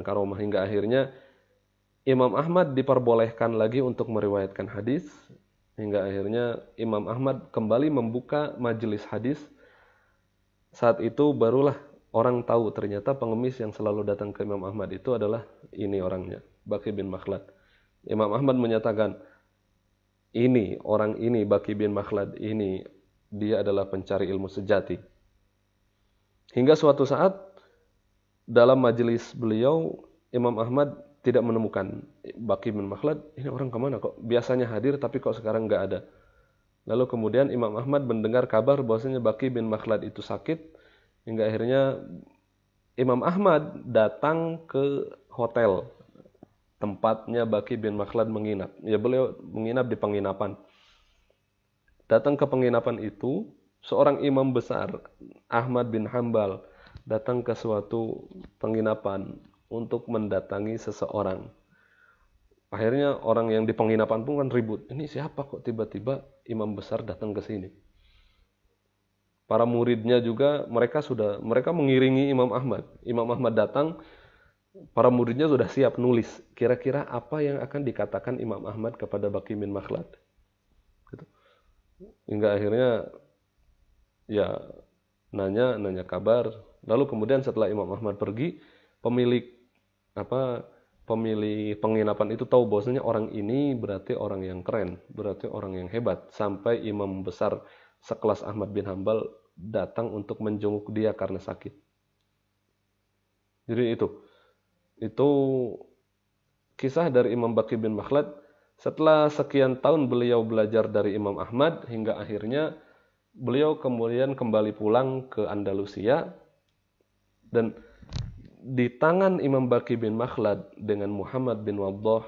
karomah, hingga akhirnya Imam Ahmad diperbolehkan lagi untuk meriwayatkan hadis, hingga akhirnya Imam Ahmad kembali membuka majelis hadis. Saat itu barulah orang tahu ternyata pengemis yang selalu datang ke Imam Ahmad itu adalah ini orangnya, Baqi bin Makhlad. Imam Ahmad menyatakan, orang ini, Baqi bin Makhlad ini, dia adalah pencari ilmu sejati. Hingga suatu saat dalam majelis beliau, Imam Ahmad tidak menemukan Baqi bin Makhlad. Ini orang kemana kok? Biasanya hadir tapi kok sekarang nggak ada. Lalu kemudian Imam Ahmad mendengar kabar bahwasanya Baqi bin Makhlad itu sakit. Hingga akhirnya Imam Ahmad datang ke hotel tempatnya Baqi bin Makhlad menginap. Ya, beliau menginap di penginapan. Datang ke penginapan itu, seorang imam besar, Ahmad bin Hambal, datang ke suatu penginapan untuk mendatangi seseorang. Akhirnya orang yang di penginapan pun kan ribut. Ini siapa kok tiba-tiba imam besar datang ke sini? Para muridnya juga mereka mengiringi Imam Ahmad. Imam Ahmad datang, para muridnya sudah siap nulis. Kira-kira apa yang akan dikatakan Imam Ahmad kepada Baqi bin Makhlad? Gitu. Hingga akhirnya ya nanya kabar. Lalu kemudian setelah Imam Ahmad pergi, pemilik penginapan itu tahu bahwasanya orang ini berarti orang yang keren, berarti orang yang hebat. Sampai imam besar sekelas Ahmad bin Hambal datang untuk menjenguk dia karena sakit. Jadi itu kisah dari Imam Baqi bin Makhlad. Setelah sekian tahun beliau belajar dari Imam Ahmad, hingga akhirnya beliau kemudian kembali pulang ke Andalusia, dan di tangan Imam Baqi bin Makhlad dengan Muhammad bin Waddah,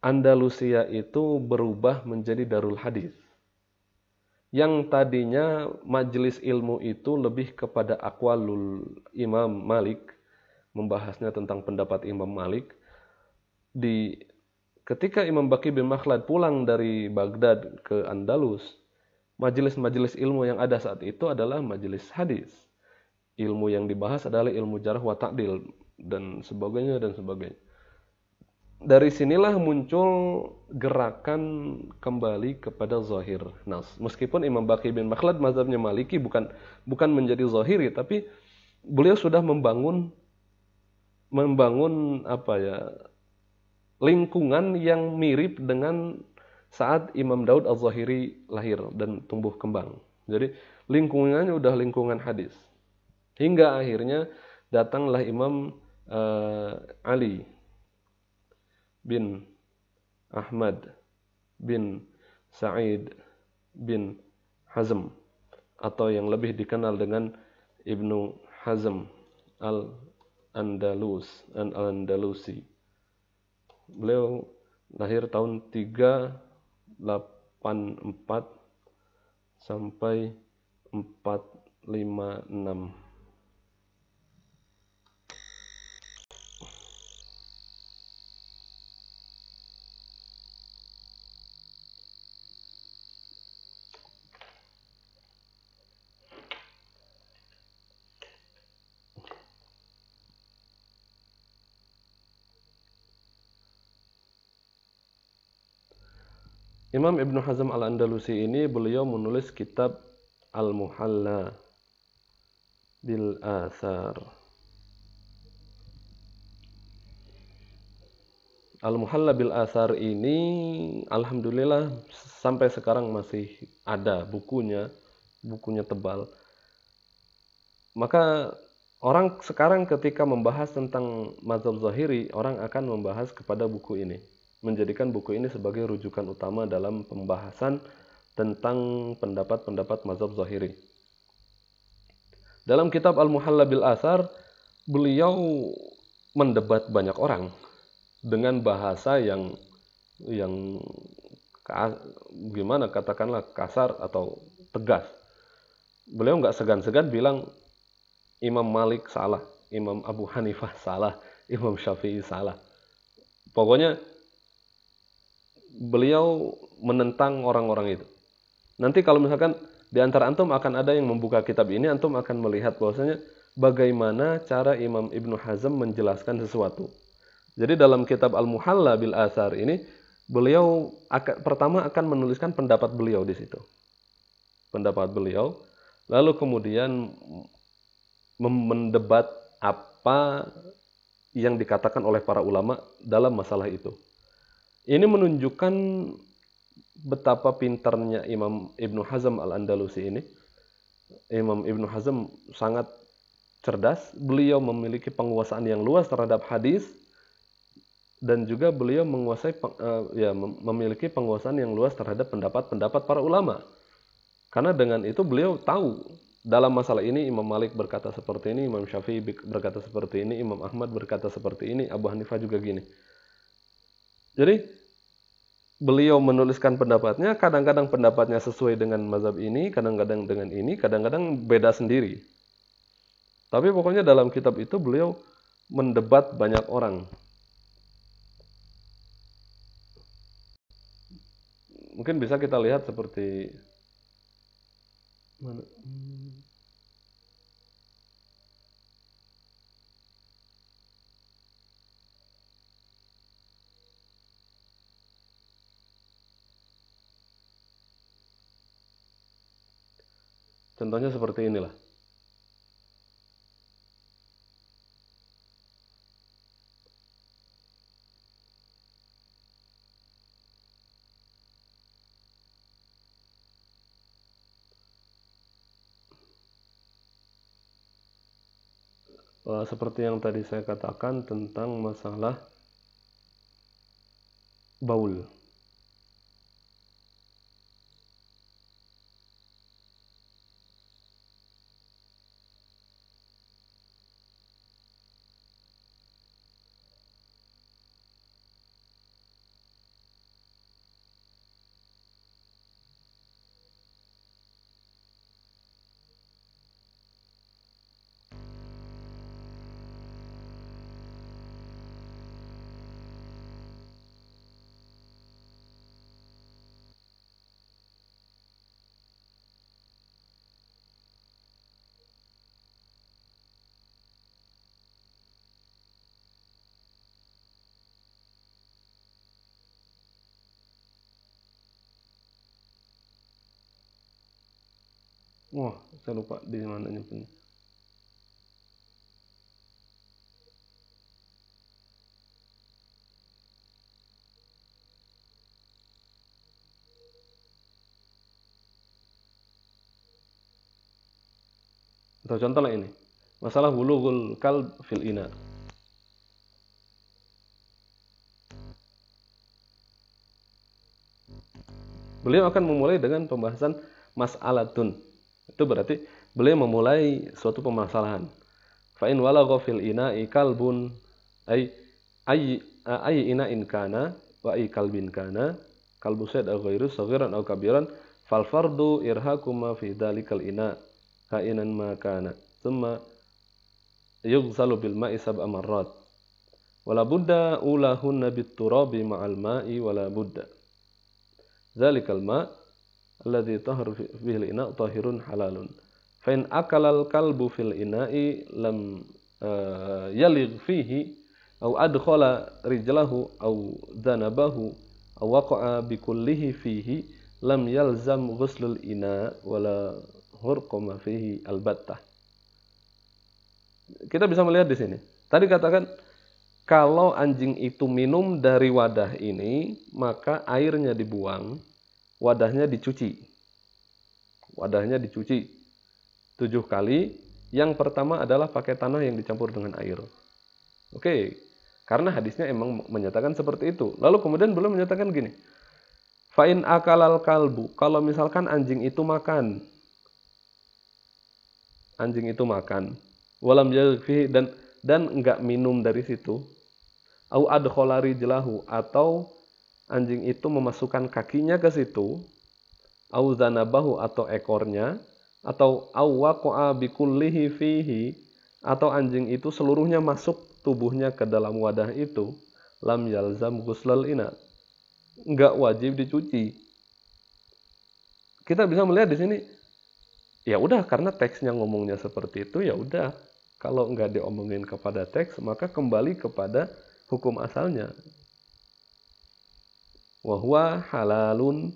Andalusia itu berubah menjadi Darul Hadis. Yang tadinya majelis ilmu itu lebih kepada aqwalul Imam Malik, membahasnya tentang pendapat Imam Malik. Ketika Imam Baqi bin Makhlad pulang dari Baghdad ke Andalus, majelis-majelis ilmu yang ada saat itu adalah majelis hadis. Ilmu yang dibahas adalah ilmu jarh wa ta'dil dan sebagainya dan sebagainya. Dari sinilah muncul gerakan kembali kepada zahir nas. Meskipun Imam Baqi bin Makhlad mazhabnya Maliki bukan menjadi zahiri, tapi beliau sudah membangun lingkungan yang mirip dengan saat Imam Daud Al-Zahiri lahir dan tumbuh kembang. Jadi lingkungannya udah lingkungan hadis. Hingga akhirnya datanglah Imam Ali bin Ahmad bin Sa'id bin Hazm, atau yang lebih dikenal dengan Ibnu Hazm Al-Andalusi. Beliau lahir tahun 384 sampai 456. Imam Ibnu Hazm Al-Andalusi ini beliau menulis kitab Al-Muhalla bil Athar. Al-Muhalla bil Athar ini alhamdulillah sampai sekarang masih ada bukunya tebal. Maka orang sekarang ketika membahas tentang mazhab Zahiri, orang akan membahas kepada buku ini, menjadikan buku ini sebagai rujukan utama dalam pembahasan tentang pendapat-pendapat mazhab Zahiri. Dalam kitab Al-Muhalla bil Athar, beliau mendebat banyak orang dengan bahasa yang gimana katakanlah kasar atau tegas. Beliau nggak segan-segan bilang Imam Malik salah, Imam Abu Hanifah salah, Imam Syafi'i salah. Pokoknya beliau menentang orang-orang itu. Nanti kalau misalkan di antara antum akan ada yang membuka kitab ini, antum akan melihat bahwasanya bagaimana cara Imam Ibnu Hazm menjelaskan sesuatu. Jadi dalam kitab Al-Muhalla bil Athar ini, beliau pertama akan menuliskan pendapat beliau di situ. Pendapat beliau, lalu kemudian mendebat apa yang dikatakan oleh para ulama dalam masalah itu. Ini menunjukkan betapa pintarnya Imam Ibnu Hazm Al-Andalusi ini. Imam Ibnu Hazm sangat cerdas, beliau memiliki penguasaan yang luas terhadap hadis dan juga beliau memiliki penguasaan yang luas terhadap pendapat-pendapat para ulama. Karena dengan itu beliau tahu dalam masalah ini Imam Malik berkata seperti ini, Imam Syafi'i berkata seperti ini, Imam Ahmad berkata seperti ini, Abu Hanifah juga gini. Jadi beliau menuliskan pendapatnya, kadang-kadang pendapatnya sesuai dengan mazhab ini, kadang-kadang dengan ini, kadang-kadang beda sendiri. Tapi pokoknya dalam kitab itu beliau mendebat banyak orang. Mungkin bisa kita lihat seperti mana? Contohnya seperti inilah. Seperti yang tadi saya katakan tentang masalah baul. Wah, saya lupa di mana nyimpennya. Atau contohnya ini, masalah bulughul kalb fil ina. Beliau akan memulai dengan pembahasan mas'alatun. Itu berarti beliau memulai suatu permasalahan. Fa in walagha fil ina'i kalbun ay ina'in kana wa ay kalbin kana kalbu sayd aw ghairu saghiran aw kabiran fal fardu irhaqu ma fi dalikal ina' kainan ma kana thumma yughsalu bil ma'i sab'a marrat wala budda ulahunna bit turabi ma'al ma'i wala budda zalikal ma' alladhi tahru fihi al-ina' tahirun halalun fa in akala al-kalbu fil ina'i lam yaligh fihi aw adkhala rijlahu aw dhanabahu aw waqa'a bi kullihi fihi lam yalzam ghuslul ina' wala hurqama fihi albattah. Kita bisa melihat di sini. Tadi katakan kalau anjing itu minum dari wadah ini, maka airnya dibuang, wadahnya dicuci. Wadahnya dicuci 7 kali. Yang pertama adalah pakai tanah yang dicampur dengan air. Oke, karena hadisnya emang menyatakan seperti itu. Lalu kemudian beliau menyatakan gini. Fa'in akalal kalbu, kalau misalkan anjing itu makan. Anjing itu makan. Walam yalfihi dan enggak minum dari situ. Au adkhala rijlahu, atau anjing itu memasukkan kakinya ke situ. Au zanabahu, atau ekornya, atau au waqa'a bikullihi fihi, atau anjing itu seluruhnya masuk tubuhnya ke dalam wadah itu, lam yalzam ghuslal ina, enggak wajib dicuci. Kita bisa melihat di sini, ya udah, karena teksnya ngomongnya seperti itu, ya udah. Kalau enggak diomongin kepada teks, maka kembali kepada hukum asalnya. Wa huwa halalun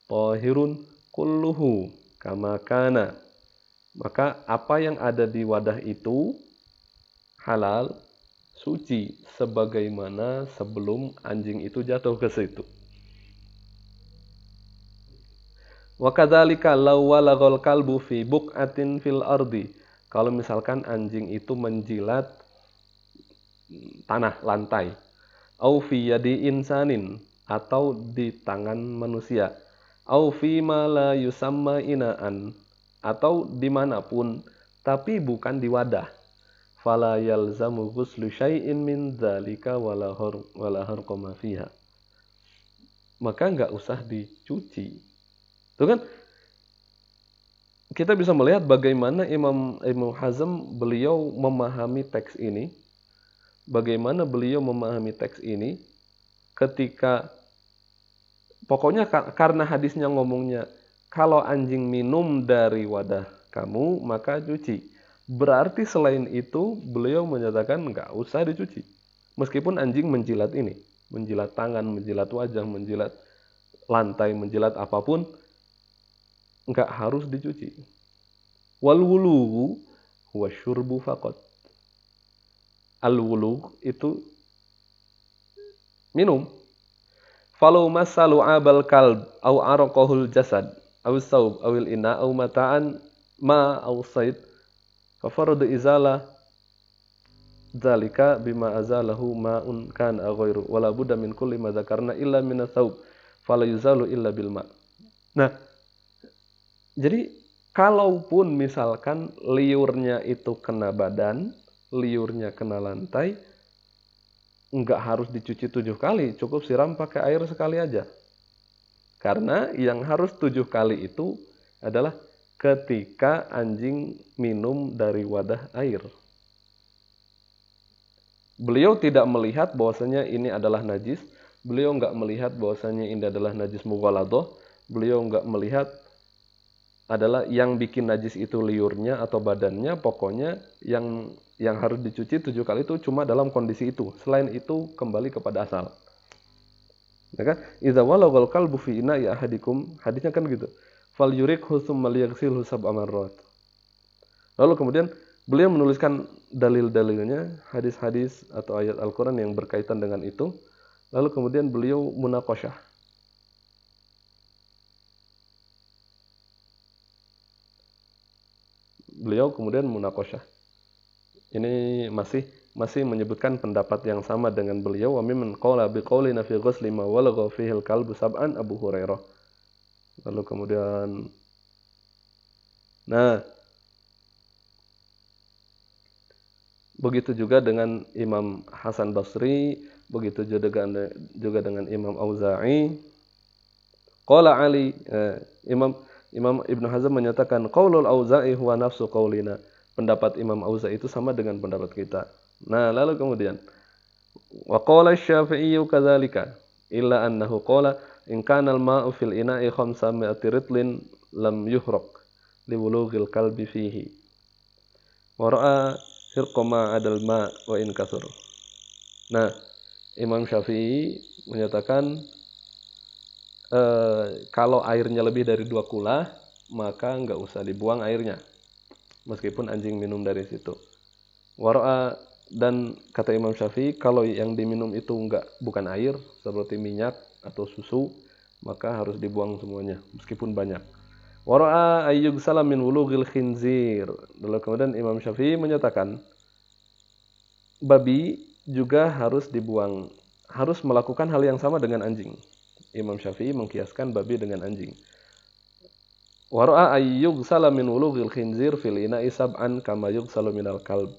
tahirun kulluhu kama kana. Maka apa yang ada di wadah itu halal, suci, sebagaimana sebelum anjing itu jatuh ke situ. Wa kadzalika law walaghal kalbu fi buq'atin fil ardi. Kalau misalkan anjing itu menjilat tanah, lantai. Au fi yadi insanin, atau di tangan manusia. Au fi ma la yusamma inaan, atau dimanapun, tapi bukan di wadah. Fala yalzamu ghuslu syai'in min dzalika wala harqama fiha. Maka nggak usah dicuci. Itu kan kita bisa melihat bagaimana Imam Ibnu Hazm beliau memahami teks ini. Bagaimana beliau memahami teks ini ketika pokoknya karena hadisnya ngomongnya kalau anjing minum dari wadah kamu maka cuci. Berarti selain itu beliau menyatakan nggak usah dicuci. Meskipun anjing menjilat ini, menjilat tangan, menjilat wajah, menjilat lantai, menjilat apapun, nggak harus dicuci. Wal wulugu huwa syurbu faqat. Al wulug itu minum. Falau masalu abal kalb au araqahul jasad au saub awil ina au mata'an ma au said fa faradu izala dzalika bima azalahu ma'un kan ghairu wala budda min kulli ma dzakarna illa min as-saub fala yuzalu illa bil ma'. Nah, jadi kalaupun misalkan liurnya itu kena badan, liurnya kena lantai, enggak harus dicuci 7 kali, cukup siram pakai air sekali aja. Karena yang harus 7 kali itu adalah ketika anjing minum dari wadah air. Beliau tidak melihat bahwasanya ini adalah najis, beliau enggak melihat bahwasanya ini adalah najis mughaladah, beliau enggak melihat adalah yang bikin najis itu liurnya atau badannya, pokoknya yang harus dicuci 7 kali itu cuma dalam kondisi itu. Selain itu kembali kepada asal. Ya kan? Idza walaghal kalbu fi ina'i ahadikum, hadisnya kan gitu. Fal yurikhu tsumma liyaghsilhu sab'a marrat. Lalu kemudian beliau menuliskan dalil-dalilnya, hadis-hadis atau ayat Al-Qur'an yang berkaitan dengan itu. Lalu kemudian beliau munaqasyah. Beliau kemudian munaqasyah. Ini masih menyebutkan pendapat yang sama dengan beliau. Wa mimman qala biqaulina fi ghusli ma walagha fihi al-kalbu sab'an Abu Hurairah. Lalu kemudian begitu juga dengan Imam Hasan Basri, begitu juga dengan Imam Auza'i. Qala Ali, Imam Ibnu Hazm menyatakan qaulul Auza'i huwa nafsu qaulina. Pendapat Imam Auza'i itu sama dengan pendapat kita. Nah, lalu kemudian wa qala Asy-Syafi'i kadzalika illa annahu qala in kana al-ma'u fil ina'i 500 ritlin lam yuhraq li wulughil kalbi fihi. Wa ra'a hirqama adal ma wa in kasur. Nah, Imam Syafi'i menyatakan kalau airnya lebih dari 2 kula maka enggak usah dibuang airnya. Meskipun anjing minum dari situ. Wara'a, dan kata Imam Syafi'i kalau yang diminum itu bukan air seperti minyak atau susu maka harus dibuang semuanya meskipun banyak. Wara'a ayyughsala min wulughil khinzir. Lalu kemudian Imam Syafi'i menyatakan babi juga harus dibuang, harus melakukan hal yang sama dengan anjing. Imam Syafi'i mengkiaskan babi dengan anjing. Wara'a ayyughsala min wulughil khinzir fil ina'i sab'an kama yughsalu minal kalb.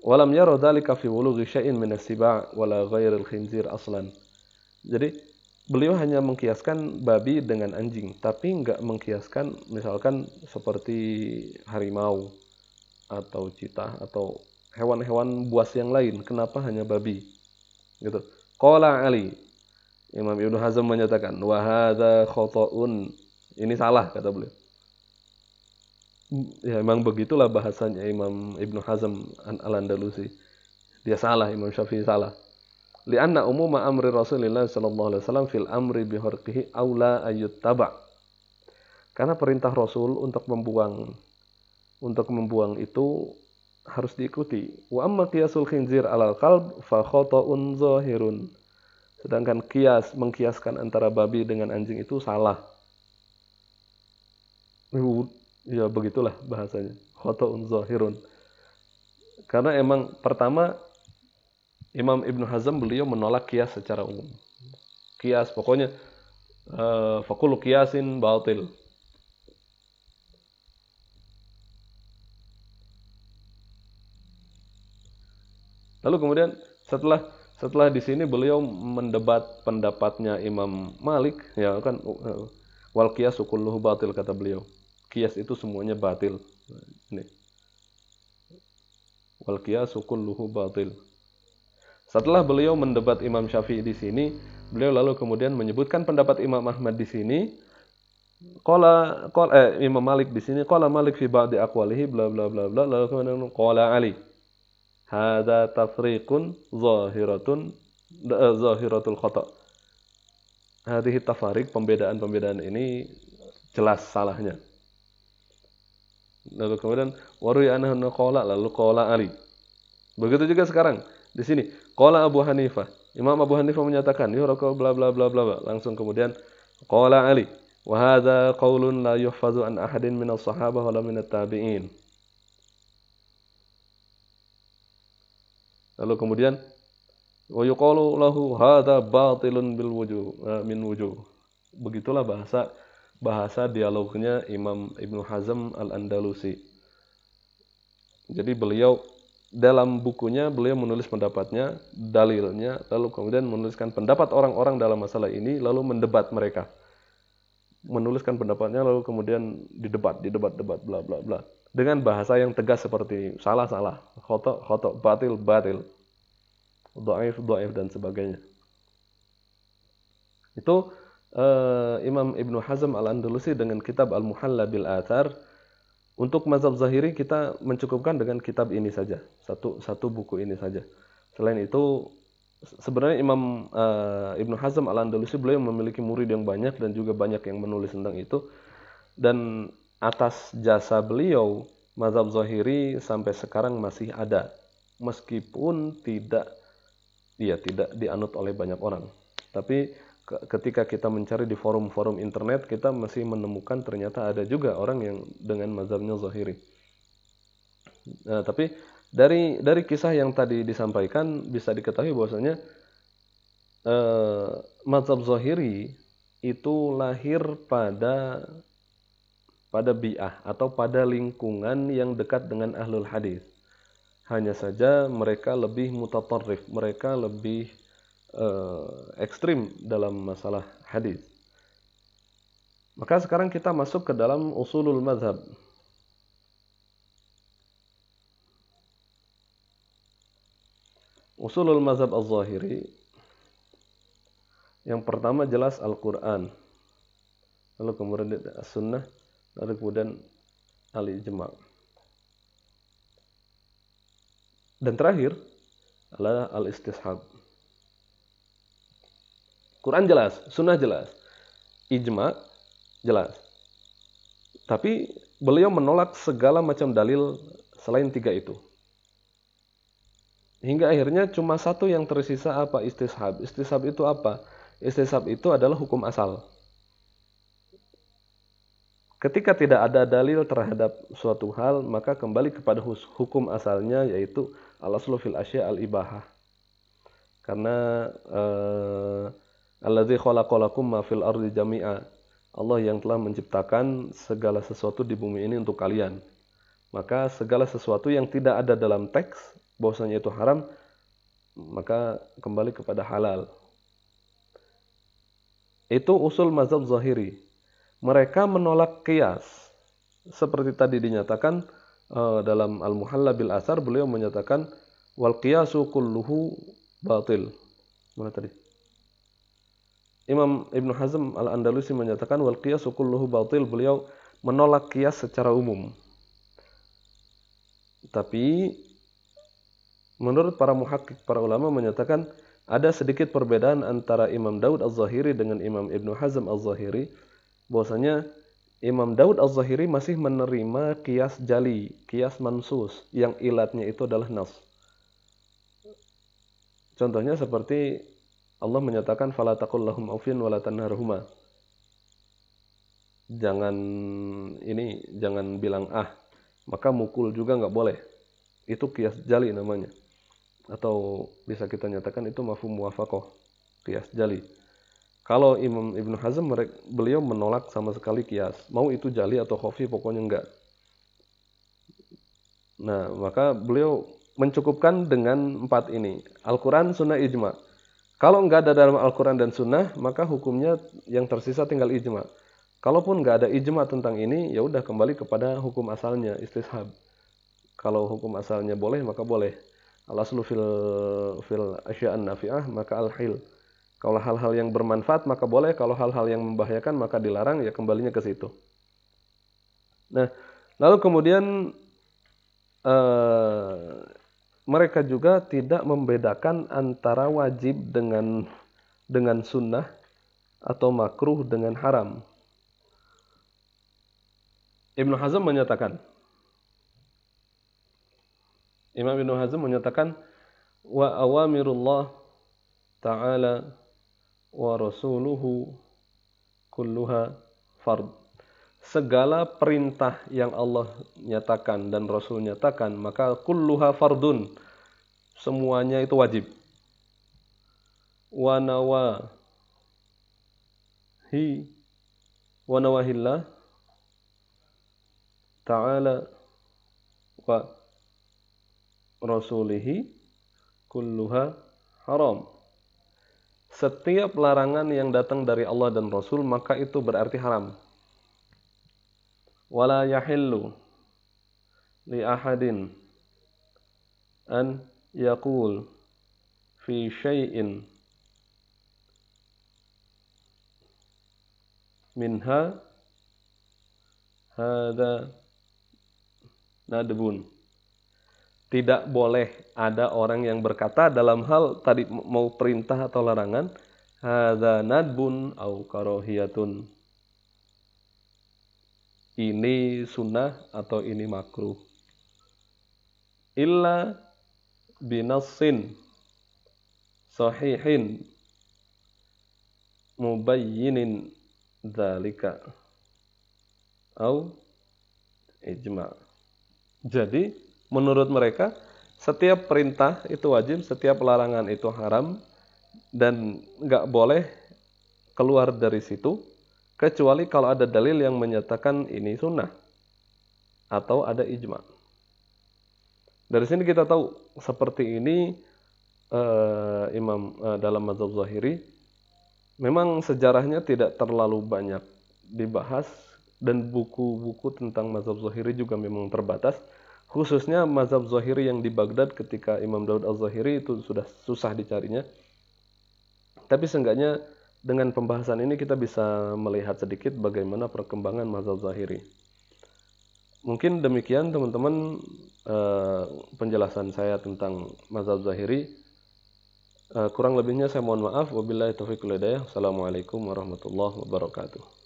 Walam yara dzalika fi wulughi syai'in min as-siba' wala ghairil khinzir aslan. Jadi beliau hanya mengkiaskan babi dengan anjing, tapi enggak mengkiaskan misalkan seperti harimau atau citah atau hewan-hewan buas yang lain. Kenapa hanya babi? Gitu. Qala Ali, Imam Ibnu Hazm menyatakan wa hadza khata'un. Ini salah, kata beliau. Ya memang begitulah bahasanya Imam Ibnu Hazm al-Andalusi. Dia salah, Imam Syafi'i salah. Lianna umuma amri Rasulullah sallallahu alaihi wasallam fil amri biharqihi aula ayyuttaba. Karena perintah Rasul untuk membuang itu harus diikuti. Wa amma qiyasul khinzir 'alal qalb fa khata'un zahirun. Sedangkan mengkiaskan antara babi dengan anjing itu salah. Ya begitulah bahasanya. Khoto'un zahirun. Karena emang pertama Imam Ibnu Hazm beliau menolak kias secara umum. Kias pokoknya fakul kiasin batil. Lalu kemudian setelah setelah di sini beliau mendebat pendapatnya Imam Malik, ya kan, wal qiyas kulluhu batil kata beliau. Kias itu semuanya batil. Ini. Wal qiyas kulluhu batil. Setelah beliau mendebat Imam Syafi'i di sini, beliau lalu kemudian menyebutkan pendapat Imam Ahmad di sini. Imam Malik di sini qala Malik fi ba'di aqwalihi bla bla bla bla, lalu kemudian qala Ali hada tafriqun zahiratul khata. Hadhihi tafarik, pembedaan-pembedaan ini jelas salahnya. Lalu kemudian waruy anhu qala, lalu qala Ali. Begitu juga sekarang di sini qala Abu Hanifah. Imam Abu Hanifah menyatakan yuraka bla bla bla bla. Langsung kemudian qala Ali. Wa hadza qaulun la yuhfazu an ahadin minas sahabah wala minat tabi'in. Lalu kemudian wa yuqalu lahu hadza batilun bil wujuh min wujuh. Begitulah bahasa dialognya Imam Ibnu Hazm Al-Andalusi. Jadi beliau dalam bukunya beliau menulis pendapatnya, dalilnya, lalu kemudian menuliskan pendapat orang-orang dalam masalah ini, lalu mendebat mereka. Menuliskan pendapatnya lalu kemudian debat bla bla bla dengan bahasa yang tegas seperti salah khoto batil dhaif dan sebagainya. Itu Imam Ibnu Hazm Al-Andalusi dengan kitab Al-Muhalla bil Athar. Untuk mazhab Zahiri kita mencukupkan dengan kitab ini saja, satu buku ini saja. Selain itu sebenarnya Imam Ibnu Hazm Al-Andalusi beliau memiliki murid yang banyak dan juga banyak yang menulis tentang itu. Dan atas jasa beliau, mazhab Zahiri sampai sekarang masih ada, meskipun tidak dianut oleh banyak orang. Tapi ketika kita mencari di forum-forum internet, kita masih menemukan ternyata ada juga orang yang dengan mazhabnya Zahiri. Nah, tapi dari kisah yang tadi disampaikan bisa diketahui bahwasanya mazhab Zahiri itu lahir pada bi'ah atau pada lingkungan yang dekat dengan ahlul hadis. Hanya saja mereka lebih mutatarrif, mereka lebih ekstrim dalam masalah hadis. Maka sekarang kita masuk ke dalam usulul mazhab. Usulul mazhab az-Zahiri. Yang pertama jelas Al-Quran, lalu kemudian As-Sunnah, lalu kemudian Al-Ijma'. Dan terakhir adalah Al-Istishab. Quran jelas, Sunnah jelas, Ijma' jelas. Tapi beliau menolak segala macam dalil selain tiga itu. Hingga akhirnya cuma satu yang tersisa, apa? Istishab. Istishab itu apa? Istishab itu adalah hukum asal. Ketika tidak ada dalil terhadap suatu hal, maka kembali kepada hukum asalnya, yaitu al-aslu fil asya' al-ibahah. Karena alladzi khalaqalakum ma fil ardi jami'a. Allah yang telah menciptakan segala sesuatu di bumi ini untuk kalian. Maka segala sesuatu yang tidak ada dalam teks bahwasanya itu haram, maka kembali kepada halal. Itu usul mazhab Zahiri. Mereka menolak qiyas. Seperti tadi dinyatakan dalam Al-Muhalla bil Athar, beliau menyatakan wal qiyasu kulluhu batil. Mana tadi? Imam Ibnu Hazm Al-Andalusi menyatakan wal qiyasu kulluhu batil. Beliau menolak qiyas secara umum. Tapi menurut para muhakkik, para ulama menyatakan ada sedikit perbedaan antara Imam Daud Az-Zahiri dengan Imam Ibnu Hazm Az-Zahiri. Bahwasanya Imam Daud Az-Zahiri masih menerima qiyas jali, qiyas mansus, yang ilatnya itu adalah nas. Contohnya seperti Allah menyatakan fala taqul lahum aufin wala tanharhuma. jangan bilang maka mukul juga nggak boleh. Itu qiyas jali namanya. Atau bisa kita nyatakan itu mafhum muwafaqah, qiyas jali. Kalau Imam Ibnu Hazm beliau menolak sama sekali qiyas. Mau itu jali atau khafi pokoknya enggak. Nah, maka beliau mencukupkan dengan 4 ini. Al-Quran, Sunnah, Ijma. Kalau enggak ada dalam Al-Quran dan Sunnah, maka hukumnya yang tersisa tinggal Ijma. Kalaupun enggak ada Ijma tentang ini, ya udah kembali kepada hukum asalnya, istishab. Kalau hukum asalnya boleh, maka boleh. Al-aslu fil asya'an nafi'ah, maka al-hil. Kalau hal-hal yang bermanfaat, maka boleh. Kalau hal-hal yang membahayakan, maka dilarang, ya kembalinya ke situ. Nah, lalu kemudian mereka juga tidak membedakan antara wajib dengan sunnah atau makruh dengan haram. Ibnu Hazm menyatakan, Imam Ibnu Hazm menyatakan, wa awamirullah ta'ala wa rasuluhu kulluha fard. Segala perintah yang Allah nyatakan dan Rasul nyatakan, maka kulluha fardun. Semuanya itu wajib. Wa nawahillah ta'ala wa rasulihi kulluha haram. Setiap larangan yang datang dari Allah dan Rasul, maka itu berarti haram. Wala yahillu li ahadin an yaqul fi syai'in minha hada nadbun. Tidak boleh ada orang yang berkata dalam hal tadi mau perintah atau larangan, hada nadbun au karahiyatun. Ini sunnah atau ini makruh. Illa binassin sahihin mubayyinin dzalika au ijma'. Jadi menurut mereka setiap perintah itu wajib, setiap larangan itu haram, dan nggak boleh keluar dari situ kecuali kalau ada dalil yang menyatakan ini sunnah atau ada ijma'. Dari sini kita tahu seperti ini dalam mazhab Zahiri memang sejarahnya tidak terlalu banyak dibahas, dan buku-buku tentang mazhab Zahiri juga memang terbatas. Khususnya mazhab Zahiri yang di Baghdad ketika Imam Daud al-Zahiri itu sudah susah dicarinya. Tapi seenggaknya dengan pembahasan ini kita bisa melihat sedikit bagaimana perkembangan mazhab Zahiri. Mungkin demikian teman-teman penjelasan saya tentang mazhab Zahiri. Kurang lebihnya saya mohon maaf. Wabillahi taufiq wal hidayah. Assalamualaikum warahmatullahi wabarakatuh.